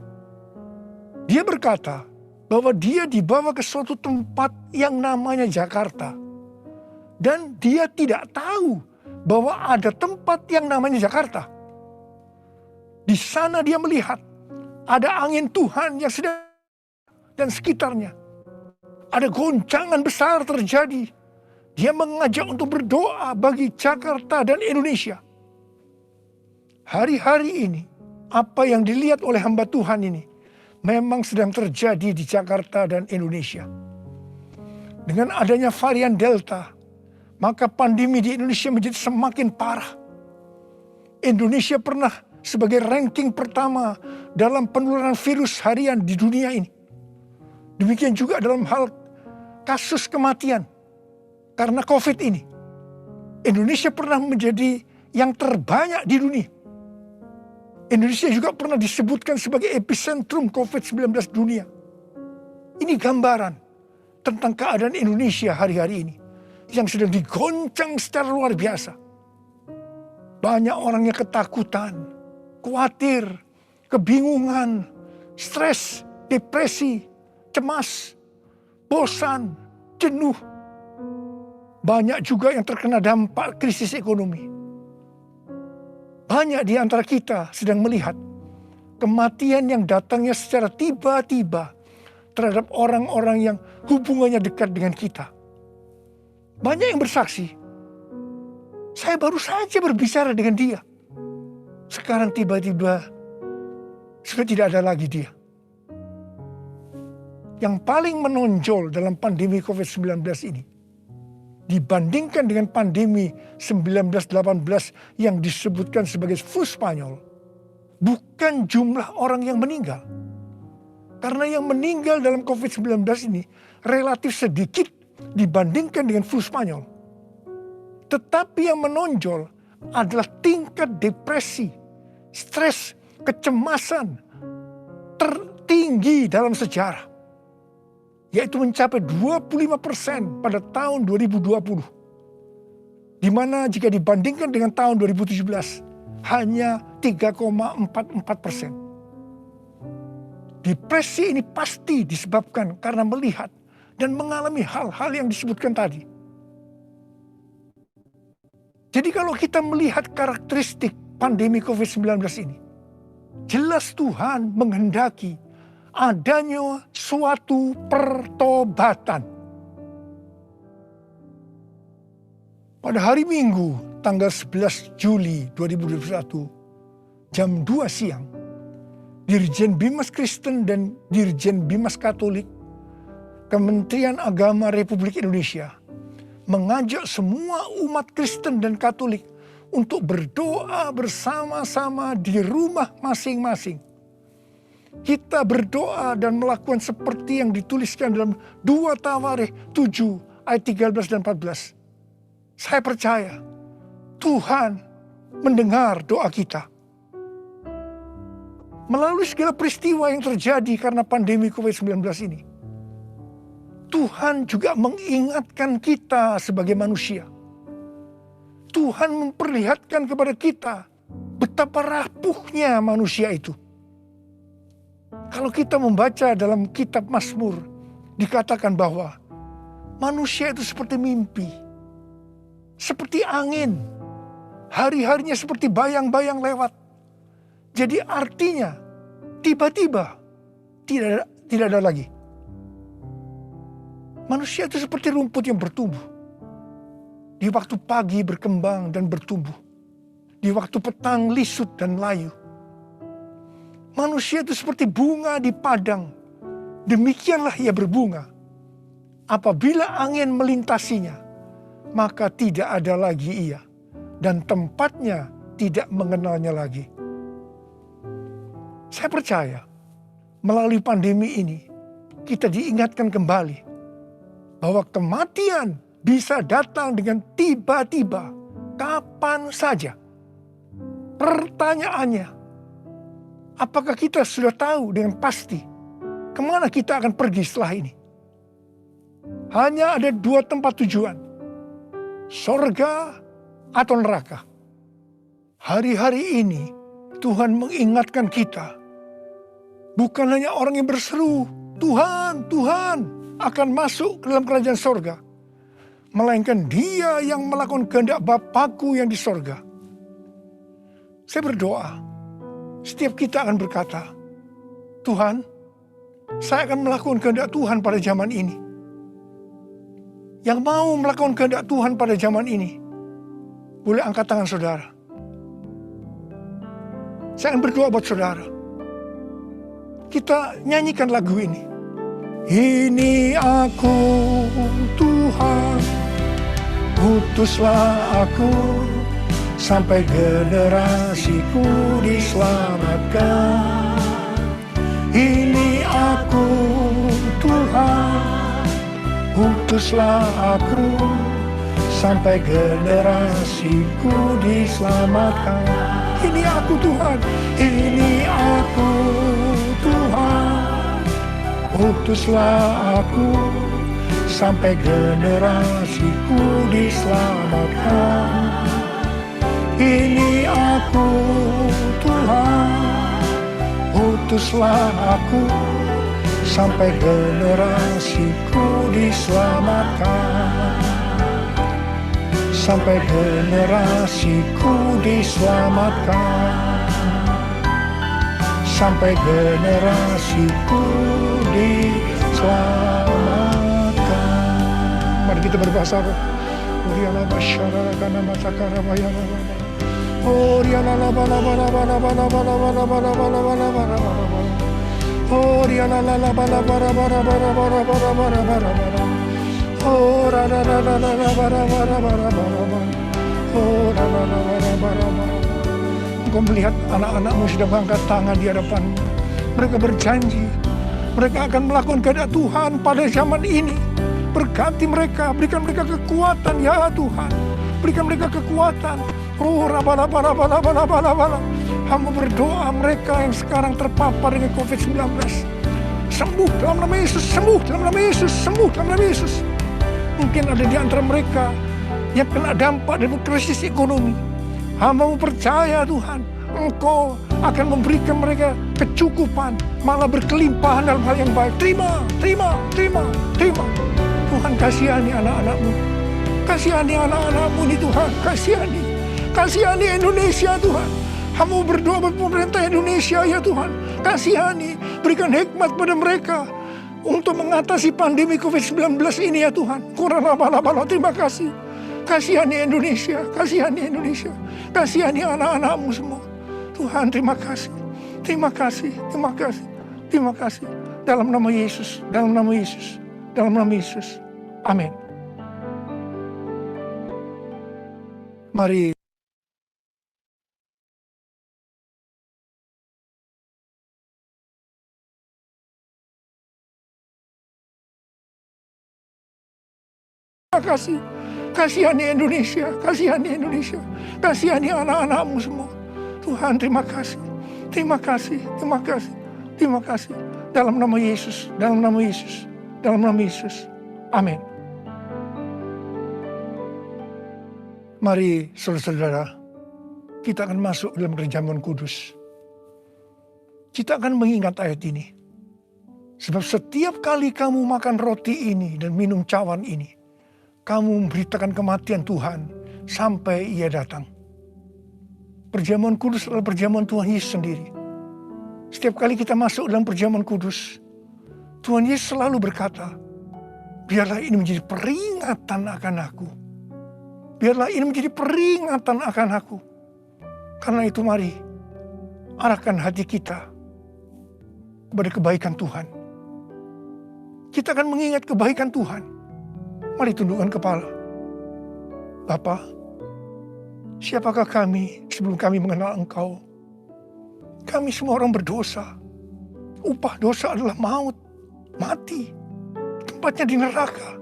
Speaker 3: Dia berkata bahwa dia dibawa ke suatu tempat yang namanya Jakarta. Dan dia tidak tahu bahwa ada tempat yang namanya Jakarta. Di sana dia melihat ada angin Tuhan yang sedang dan sekitarnya. Ada goncangan besar terjadi. Dia mengajak untuk berdoa bagi Jakarta dan Indonesia. Hari-hari ini, apa yang dilihat oleh hamba Tuhan ini memang sedang terjadi di Jakarta dan Indonesia. Dengan adanya varian Delta, maka pandemi di Indonesia menjadi semakin parah. Indonesia pernah sebagai ranking pertama dalam penularan virus harian di dunia ini. Demikian juga dalam hal kasus kematian karena COVID ini. Indonesia pernah menjadi yang terbanyak di dunia. Indonesia juga pernah disebutkan sebagai epicentrum COVID-19 dunia. Ini gambaran tentang keadaan Indonesia hari-hari ini yang sedang digoncang secara luar biasa. Banyak orang yang ketakutan, khawatir, kebingungan, stres, depresi, cemas, bosan, jenuh. Banyak juga yang terkena dampak krisis ekonomi. Banyak di antara kita sedang melihat kematian yang datangnya secara tiba-tiba terhadap orang-orang yang hubungannya dekat dengan kita. Banyak yang bersaksi, saya baru saja berbicara dengan dia. Sekarang tiba-tiba sudah tidak ada lagi dia. Yang paling menonjol dalam pandemi COVID-19 ini, dibandingkan dengan pandemi 1918 yang disebutkan sebagai flu Spanyol, bukan jumlah orang yang meninggal. Karena yang meninggal dalam COVID-19 ini relatif sedikit dibandingkan dengan flu Spanyol. Tetapi yang menonjol adalah tingkat depresi, stres, kecemasan tertinggi dalam sejarah. Yaitu mencapai 25% pada tahun 2020. Di mana jika dibandingkan dengan tahun 2017 hanya 3,44%. Depresi ini pasti disebabkan karena melihat dan mengalami hal-hal yang disebutkan tadi. Jadi kalau kita melihat karakteristik pandemi COVID-19 ini, jelas Tuhan menghendaki adanya suatu pertobatan. Pada hari Minggu tanggal 11 Juli 2021 jam 2 siang, Dirjen Bimas Kristen dan Dirjen Bimas Katolik Kementerian Agama Republik Indonesia mengajak semua umat Kristen dan Katolik untuk berdoa bersama-sama di rumah masing-masing. Kita berdoa dan melakukan seperti yang dituliskan dalam 2 Tawarikh 7 ayat 13 dan 14. Saya percaya Tuhan mendengar doa kita. Melalui segala peristiwa yang terjadi karena pandemi COVID-19 ini, Tuhan juga mengingatkan kita sebagai manusia. Tuhan memperlihatkan kepada kita betapa rapuhnya manusia itu. Kalau kita membaca dalam kitab Mazmur, dikatakan bahwa manusia itu seperti mimpi, seperti angin, hari-harinya seperti bayang-bayang lewat. Jadi artinya tiba-tiba tidak ada lagi. Manusia itu seperti rumput yang bertumbuh. Di waktu pagi berkembang dan bertumbuh. Di waktu petang lisut dan layu. Manusia itu seperti bunga di padang. Demikianlah ia berbunga. Apabila angin melintasinya, maka tidak ada lagi ia. Dan tempatnya tidak mengenalnya lagi. Saya percaya melalui pandemi ini kita diingatkan kembali bahwa kematian bisa datang dengan tiba-tiba, kapan saja. Pertanyaannya, apakah kita sudah tahu dengan pasti kemana kita akan pergi setelah ini? Hanya ada 2 tempat tujuan, sorga atau neraka. Hari-hari ini Tuhan mengingatkan kita bukan hanya orang yang berseru, Tuhan, Tuhan akan masuk ke dalam kerajaan sorga. Melainkan dia yang melakukan kehendak Bapakku yang di sorga. Saya berdoa, setiap kita akan berkata, Tuhan, saya akan melakukan kehendak Tuhan pada zaman ini. Yang mau melakukan kehendak Tuhan pada zaman ini, boleh angkat tangan saudara. Saya akan berdoa buat saudara. Kita nyanyikan lagu ini. Ini aku Tuhan, utuslah aku, sampai generasiku diselamatkan. Ini aku Tuhan, utuslah aku, sampai generasiku diselamatkan. Ini aku Tuhan, ini aku Tuhan, utuslah aku, sampai generasiku diselamatkan. Ini aku Tuhan, utuslah aku, sampai generasiku diselamatkan. Sampai generasiku diselamatkan. Sampai generasiku diselamatkan. Mari kita berbahasa roh. Uriala basyara kana masakara bayara. Uriala bala bala bala bala bala bala bala bala bala bala bala. Uriala bala bala bala bala bala bala bala bala bala. Oh, ra ra ra ra ra ra ra ra ra ra ra. Oh, ra ra ra ra ra ra ra. Engkau melihat anak-anakmu sudah mengangkat tangan di hadapanmu. Mereka berjanji, mereka akan melakukan kehendak Tuhan pada zaman ini. Berkati mereka, berikan mereka kekuatan ya Tuhan. Berikan mereka kekuatan. Oh, rabala. Hamba berdoa mereka yang sekarang terpapar dengan COVID-19. Sembuh dalam nama Yesus, sembuh dalam nama Yesus, sembuh dalam nama Yesus. Mungkin ada di antara mereka yang kena dampak dari krisis ekonomi. Hamba percaya Tuhan, Engkau akan memberikan mereka kecukupan, malah berkelimpahan dalam hal yang baik. Terima. Tuhan kasihani anak-anak-Mu. Kasihani anak-anak-Mu ini Tuhan, kasihani. Kasihani Indonesia Tuhan. Hamba berdoa buat pemerintah Indonesia ya Tuhan. Kasihani, berikan hikmat pada mereka untuk mengatasi pandemi COVID-19 ini ya Tuhan. Terima kasih. Kasihani Indonesia, kasihani Indonesia. Kasihani anak-anak-Mu semua. Tuhan terima kasih. Terima kasih, terima kasih. Terima kasih. Dalam nama Yesus, dalam nama Yesus, dalam nama Yesus. Amin. Mari terima kasih. Kasihani Indonesia, kasihani Indonesia. Kasihani anak-anak-Mu semua. Tuhan terima kasih. Terima kasih, terima kasih. Terima kasih. Dalam nama Yesus, dalam nama Yesus, dalam nama Yesus. Amin. Mari saudara-saudara, kita akan masuk dalam perjamuan kudus. Kita akan mengingat ayat ini. Sebab setiap kali kamu makan roti ini dan minum cawan ini, kamu memberitakan kematian Tuhan sampai Ia datang. Perjamuan kudus adalah perjamuan Tuhan Yesus sendiri. Setiap kali kita masuk dalam perjamuan kudus, Tuhan Yesus selalu berkata, biarlah ini menjadi peringatan akan aku. Biarlah ini menjadi peringatan akan aku. Karena itu mari, arahkan hati kita kepada kebaikan Tuhan. Kita akan mengingat kebaikan Tuhan. Mari tundukkan kepala. Bapa, siapakah kami sebelum kami mengenal Engkau? Kami semua orang berdosa. Upah dosa adalah maut, mati. Tempatnya di neraka.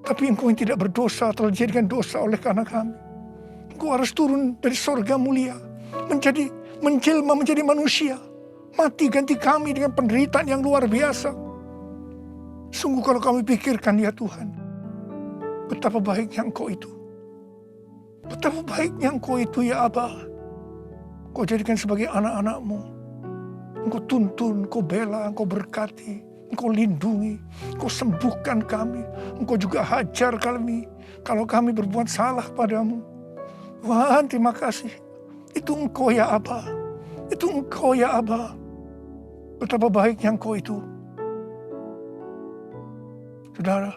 Speaker 3: Tapi Engkau yang tidak berdosa telah dijadikan dosa oleh karena kami. Engkau harus turun dari sorga mulia. Menjelma menjadi manusia. Mati ganti kami dengan penderitaan yang luar biasa. Sungguh kalau kami pikirkan ya Tuhan, betapa baiknya Engkau itu. Betapa baiknya Engkau itu ya Aba. Kau jadikan sebagai anak-anak-Mu. Engkau tuntun, Engkau bela, Engkau berkati, Engkau lindungi, Engkau sembuhkan kami. Engkau juga hajar kami kalau kami berbuat salah padamu. Tuhan, terima kasih. Itu Engkau ya Aba. Itu Engkau ya Aba. Betapa baiknya Engkau itu. Saudara,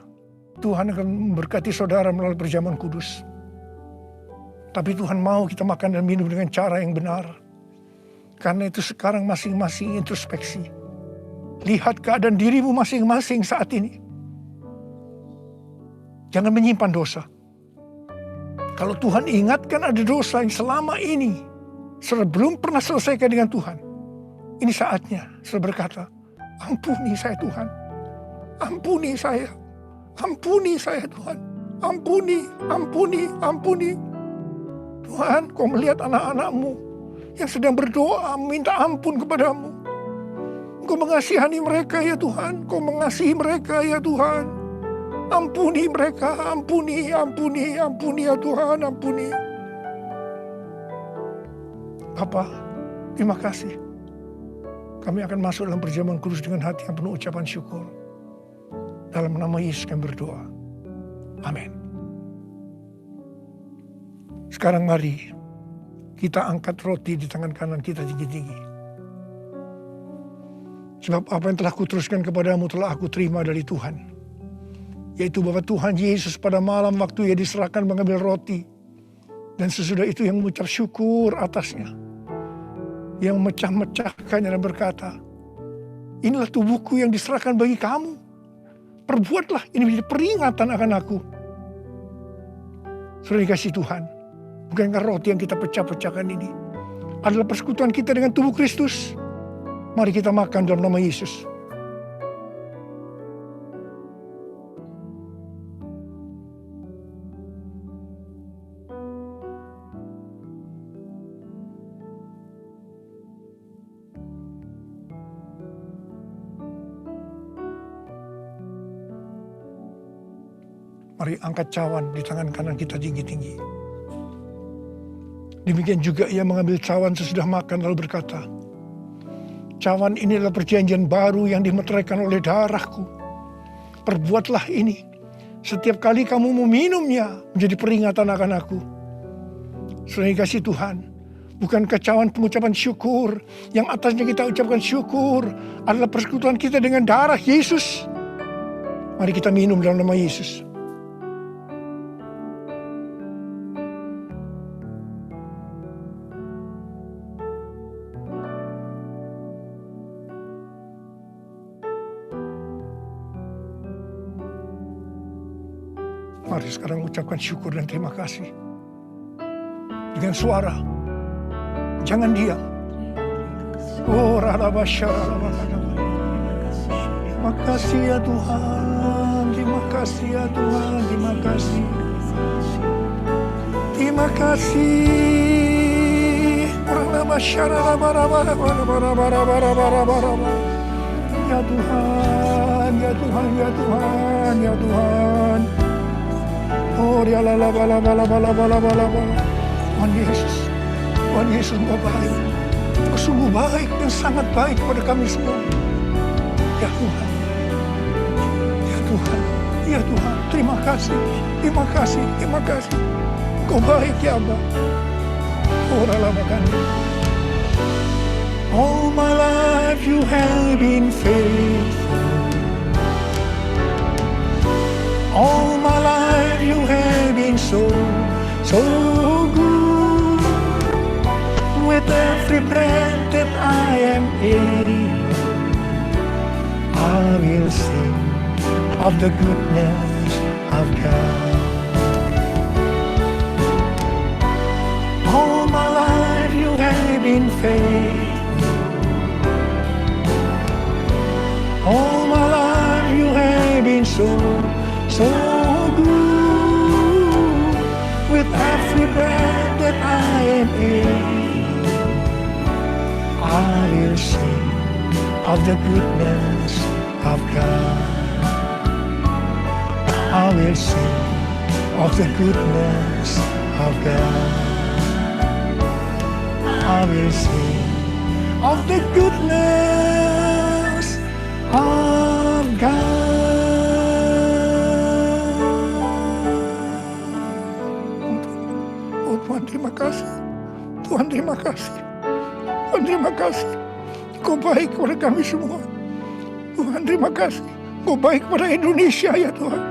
Speaker 3: Tuhan akan memberkati saudara melalui perjamuan kudus. Tapi Tuhan mau kita makan dan minum dengan cara yang benar. Karena itu sekarang masing-masing introspeksi. Lihat keadaan dirimu masing-masing saat ini. Jangan menyimpan dosa. Kalau Tuhan ingatkan ada dosa yang selama ini belum pernah selesaikan dengan Tuhan. Ini saatnya saya berkata, ampuni saya Tuhan. Ampuni saya. Ampuni saya Tuhan. Ampuni, ampuni, ampuni. Tuhan, Kau melihat anak-anak-Mu yang sedang berdoa minta ampun kepadamu. Engkau mengasihani mereka ya Tuhan. Engkau mengasihi mereka ya Tuhan. Ampuni mereka, ampuni, ampuni, ampuni ya Tuhan, ampuni. Bapa, terima kasih. Kami akan masuk dalam perjamuan kudus dengan hati yang penuh ucapan syukur. Dalam nama Yesus kami berdoa. Amin. Sekarang mari kita angkat roti di tangan kanan kita tinggi-tinggi. Sebab apa yang telah kuteruskan kepadamu telah aku terima dari Tuhan. Yaitu bahwa Tuhan Yesus pada malam waktu Ia diserahkan mengambil roti. Dan sesudah itu yang mengucap syukur atasnya. Yang memecah-mecahkannya dan berkata, inilah tubuhku yang diserahkan bagi kamu. Perbuatlah ini menjadi peringatan akan aku. Saudara dikasih Tuhan. Bukankah roti yang kita pecah-pecahkan ini adalah persekutuan kita dengan tubuh Kristus? Mari kita makan dalam nama Yesus. Mari angkat cawan di tangan kanan kita tinggi-tinggi. Demikian juga Ia mengambil cawan sesudah makan lalu berkata, cawan ini adalah perjanjian baru yang dimeteraikan oleh darahku. Perbuatlah ini. Setiap kali kamu meminumnya menjadi peringatan akan aku. Saudara kasih Tuhan, bukankah cawan pengucapan syukur yang atasnya kita ucapkan syukur adalah persekutuan kita dengan darah Yesus? Mari kita minum dalam nama Yesus. Mari sekarang ucapkan syukur dan terima kasih. Dengan suara. Jangan diam. Oh, terima kasih ya Tuhan. Terima kasih ya Tuhan. Terima kasih. Terima kasih. Ya Tuhan, ya Tuhan, ya Tuhan, ya Tuhan. Oh, dia la la bala bala bala bala bala bala. Tuhan Yesus Engkau baik. Engkau sungguh baik dan sangat baik kepada kami semua. Ya Tuhan, ya Tuhan, ya Tuhan. Terima kasih, terima kasih, terima kasih. Engkau baik ya Abba. Oh, la makan. All my life you have been faithful. All my life you have been so good. With every breath that I am able, I will sing of the goodness of God. All my life you have been faithful. All my life you have been so good. With every breath that I am able, I will sing of the goodness of God. I will sing of the goodness of God. I will sing of the goodness of God. Oh Tuhan, terima kasih. Tuhan, terima kasih. Tuhan, terima kasih. Kau baik kepada kami semua. Tuhan, terima kasih. Kau baik kepada Indonesia ya Tuhan.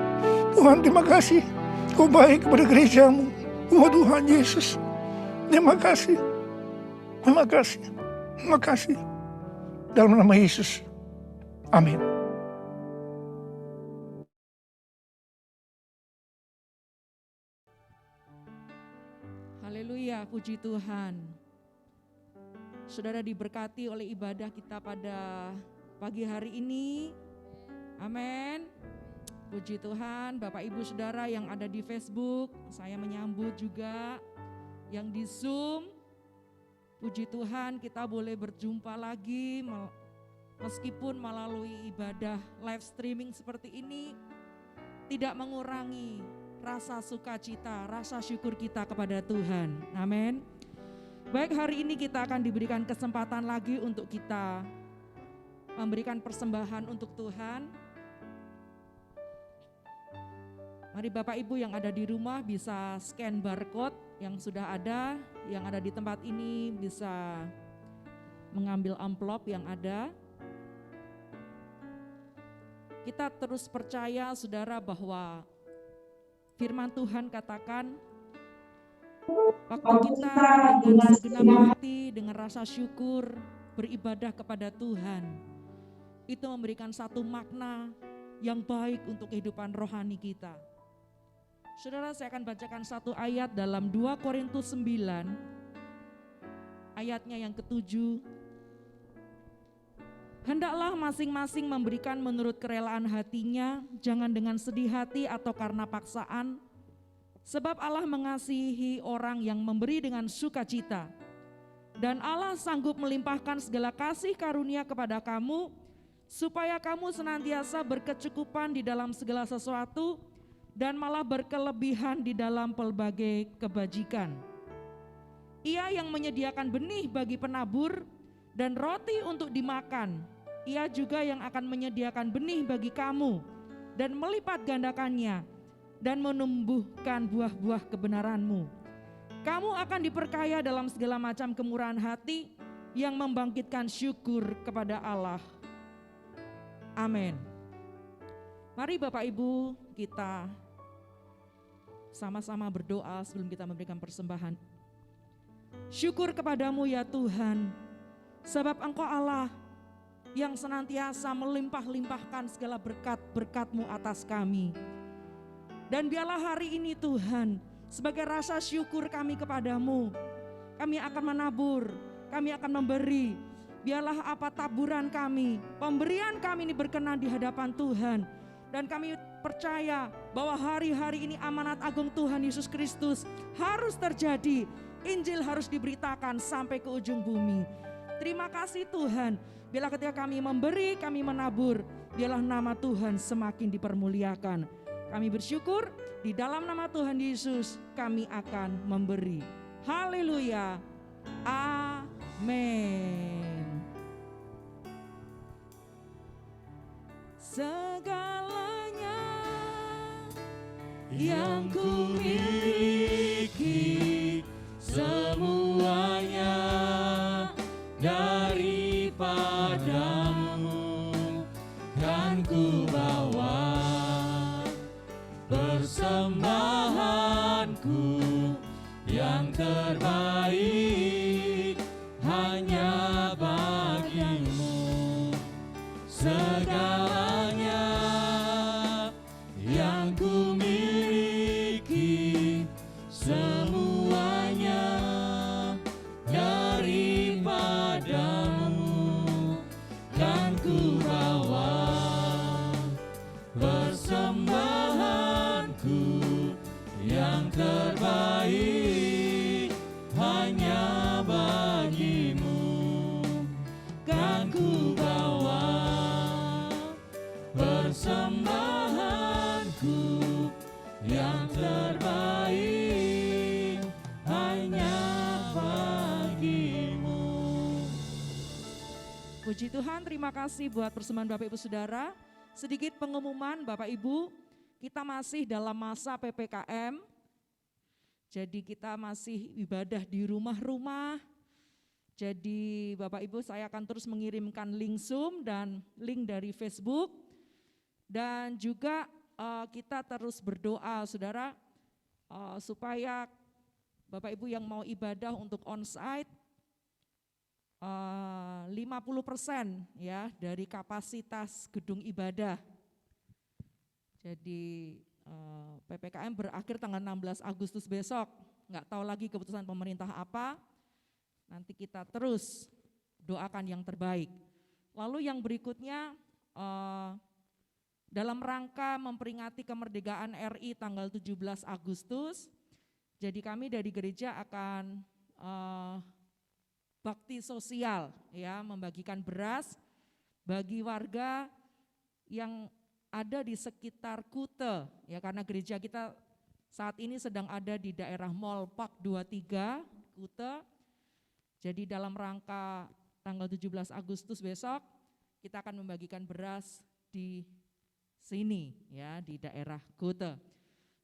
Speaker 3: Tuhan, terima kasih. Kau baik kepada gerejamu. Oh Tuhan Yesus, terima kasih. Terima kasih. Terima kasih. Dalam nama Yesus. Amin.
Speaker 4: Haleluya, puji Tuhan. Saudara diberkati oleh ibadah kita pada pagi hari ini. Amin. Puji Tuhan, Bapak Ibu Saudara yang ada di Facebook, saya menyambut juga yang di Zoom. Puji Tuhan, kita boleh berjumpa lagi meskipun melalui ibadah live streaming seperti ini tidak mengurangi rasa sukacita, rasa syukur kita kepada Tuhan. Amin. Baik, hari ini kita akan diberikan kesempatan lagi untuk kita memberikan persembahan untuk Tuhan. Mari Bapak Ibu yang ada di rumah bisa scan barcode yang sudah ada, yang ada di tempat ini bisa mengambil amplop yang ada. Kita terus percaya saudara bahwa firman Tuhan katakan, waktu kita dengan segenap hati, dengan rasa syukur, beribadah kepada Tuhan, itu memberikan satu makna yang baik untuk kehidupan rohani kita. Saudara, saya akan bacakan satu ayat dalam 2 Korintus 9, ayatnya yang ke-7. Hendaklah masing-masing memberikan menurut kerelaan hatinya, jangan dengan sedih hati atau karena paksaan, sebab Allah mengasihi orang yang memberi dengan sukacita. Dan Allah sanggup melimpahkan segala kasih karunia kepada kamu, supaya kamu senantiasa berkecukupan di dalam segala sesuatu, dan malah berkelebihan di dalam pelbagai kebajikan. Ia yang menyediakan benih bagi penabur dan roti untuk dimakan, Ia juga yang akan menyediakan benih bagi kamu dan melipat gandakannya dan menumbuhkan buah-buah kebenaranmu. Kamu akan diperkaya dalam segala macam kemurahan hati yang membangkitkan syukur kepada Allah. Amin. Mari Bapak Ibu kita sama-sama berdoa sebelum kita memberikan persembahan. Syukur kepadamu ya Tuhan, sebab Engkau Allah yang senantiasa melimpah-limpahkan segala berkat-berkat-Mu atas kami. Dan biarlah hari ini Tuhan, sebagai rasa syukur kami kepadamu, kami akan menabur, kami akan memberi. Biarlah apa taburan kami, pemberian kami ini berkenan di hadapan Tuhan. Dan kami percaya bahwa hari-hari ini amanat agung Tuhan Yesus Kristus harus terjadi. Injil harus diberitakan sampai ke ujung bumi. Terima kasih Tuhan. Biarlah ketika kami memberi, kami menabur, biarlah nama Tuhan semakin dipermuliakan. Kami bersyukur di dalam nama Tuhan Yesus kami akan memberi. Haleluya. Amin. Segalanya yang ku miliki, semuanya daripadamu, kan ku bawa persembahanku yang terbaik hanya bagimu. Segalanya yang ku miliki, Puji Tuhan, terima kasih buat persembahan Bapak Ibu Saudara. Sedikit pengumuman Bapak Ibu, kita masih dalam masa PPKM. Jadi kita masih ibadah di rumah-rumah. Jadi Bapak Ibu, saya akan terus mengirimkan link Zoom dan link dari Facebook. Dan juga kita terus berdoa Saudara, supaya Bapak Ibu yang mau ibadah untuk onsite 50% ya dari kapasitas gedung ibadah. Jadi PPKM berakhir tanggal 16 Agustus besok. Enggak tahu lagi keputusan pemerintah apa. Nanti kita terus doakan yang terbaik. Lalu yang berikutnya dalam rangka memperingati kemerdekaan RI tanggal 17 Agustus. Jadi kami dari gereja akan bakti sosial ya, membagikan beras bagi warga yang ada di sekitar Kute ya, karena gereja kita saat ini sedang ada di daerah Mall Park 23 Kute. Jadi dalam rangka tanggal 17 Agustus besok kita akan membagikan beras di sini ya, di daerah Kute.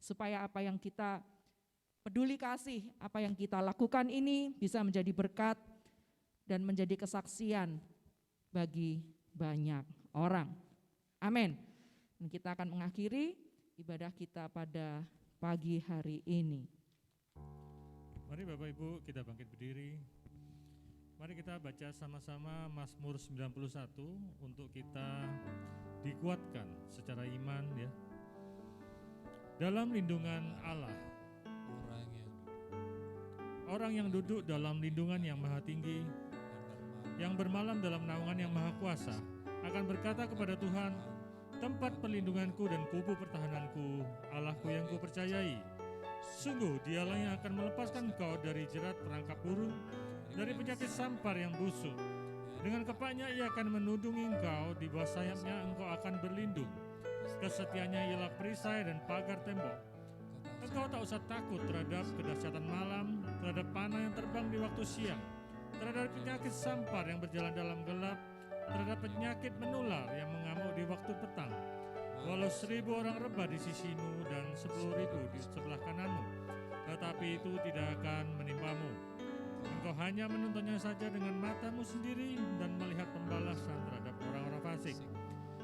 Speaker 4: Supaya apa yang kita peduli kasih, apa yang kita lakukan ini bisa menjadi berkat dan menjadi kesaksian bagi banyak orang. Amin. Dan kita akan mengakhiri ibadah kita pada pagi hari ini.
Speaker 5: Mari Bapak Ibu kita bangkit berdiri. Mari kita baca sama-sama Mazmur 91 untuk kita dikuatkan secara iman ya. Dalam lindungan Allah, orang yang duduk dalam lindungan yang maha tinggi, yang bermalam dalam naungan yang maha kuasa, akan berkata kepada Tuhan, tempat perlindunganku dan kubu pertahananku, Allahku yang kupercayai. Sungguh dialah yang akan melepaskan engkau dari jerat perangkap burung, dari penyakit sampar yang busuk. Dengan kepaknya ia akan menudungi engkau, di bawah sayapnya engkau akan berlindung. Kesetiaannya ialah perisai dan pagar tembok. Engkau tak usah takut terhadap kedahsyatan malam, terhadap panah yang terbang di waktu siang, terhadap penyakit sampar yang berjalan dalam gelap, terhadap penyakit menular yang mengamuk di waktu petang. Walau 1000 orang rebah di sisimu dan 10.000 di sebelah kananmu, tetapi itu tidak akan menimpamu. Engkau hanya menontonnya saja dengan matamu sendiri dan melihat pembalasan terhadap orang-orang fasik.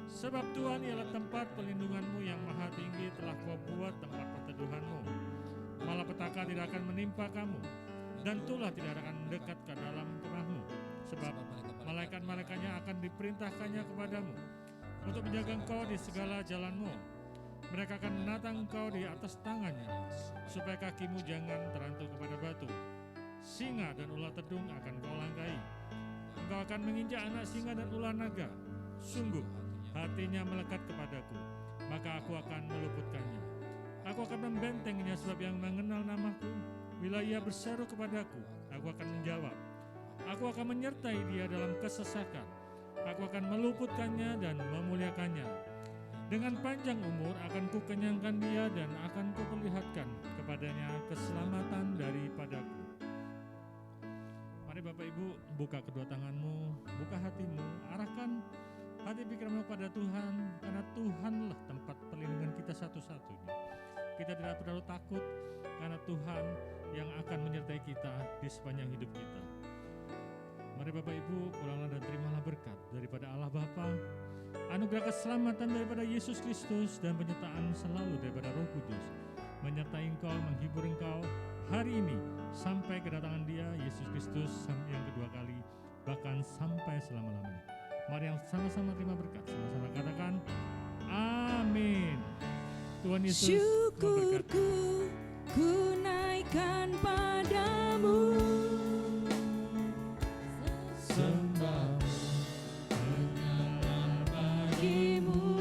Speaker 5: Sebab Tuhan ialah tempat perlindunganmu, yang maha tinggi telah kau buat tempat perteduhanmu. Malapetaka tidak akan menimpa kamu, dan tulah tidak akan mendekat ke dalam kemahmu. Sebab malaikat-malaikatnya akan diperintahkannya kepadamu untuk menjaga engkau di segala jalanmu. Mereka akan menatang engkau di atas tangannya, supaya kakimu jangan terantuk kepada batu. Singa dan ular tedung akan kau langkai. Engkau akan menginjak anak singa dan ular naga. Sungguh hatinya melekat kepadaku, maka aku akan meluputkannya. Aku akan membentenginya, sebab yang mengenal namaku. Bila ia berseru kepadaku, aku akan menjawab. Aku akan menyertai dia dalam kesesakan. Aku akan meluputkannya dan memuliakannya. Dengan panjang umur akan kukenyangkan dia, dan akan kuperlihatkan kepadanya keselamatan daripadaku. Mari Bapak Ibu, buka kedua tanganmu, buka hatimu, arahkan hati pikiranmu pada Tuhan, karena Tuhanlah tempat perlindungan kita satu-satunya. Kita tidak perlu takut, karena Tuhan yang akan menyertai kita di sepanjang hidup kita. Mari Bapak Ibu, pulanglah dan terimalah berkat daripada Allah Bapa, anugerah keselamatan daripada Yesus Kristus, dan penyertaan selalu daripada Roh Kudus, menyertai engkau, menghibur engkau hari ini sampai kedatangan Dia, Yesus Kristus, yang kedua kali, bahkan sampai selama-lamanya. Mari yang sama-sama terima berkat, sama-sama katakan amin. Tuhan Yesus memberkati.
Speaker 4: Syukurku ku naikkan padamu,
Speaker 1: Sembah
Speaker 4: bagimu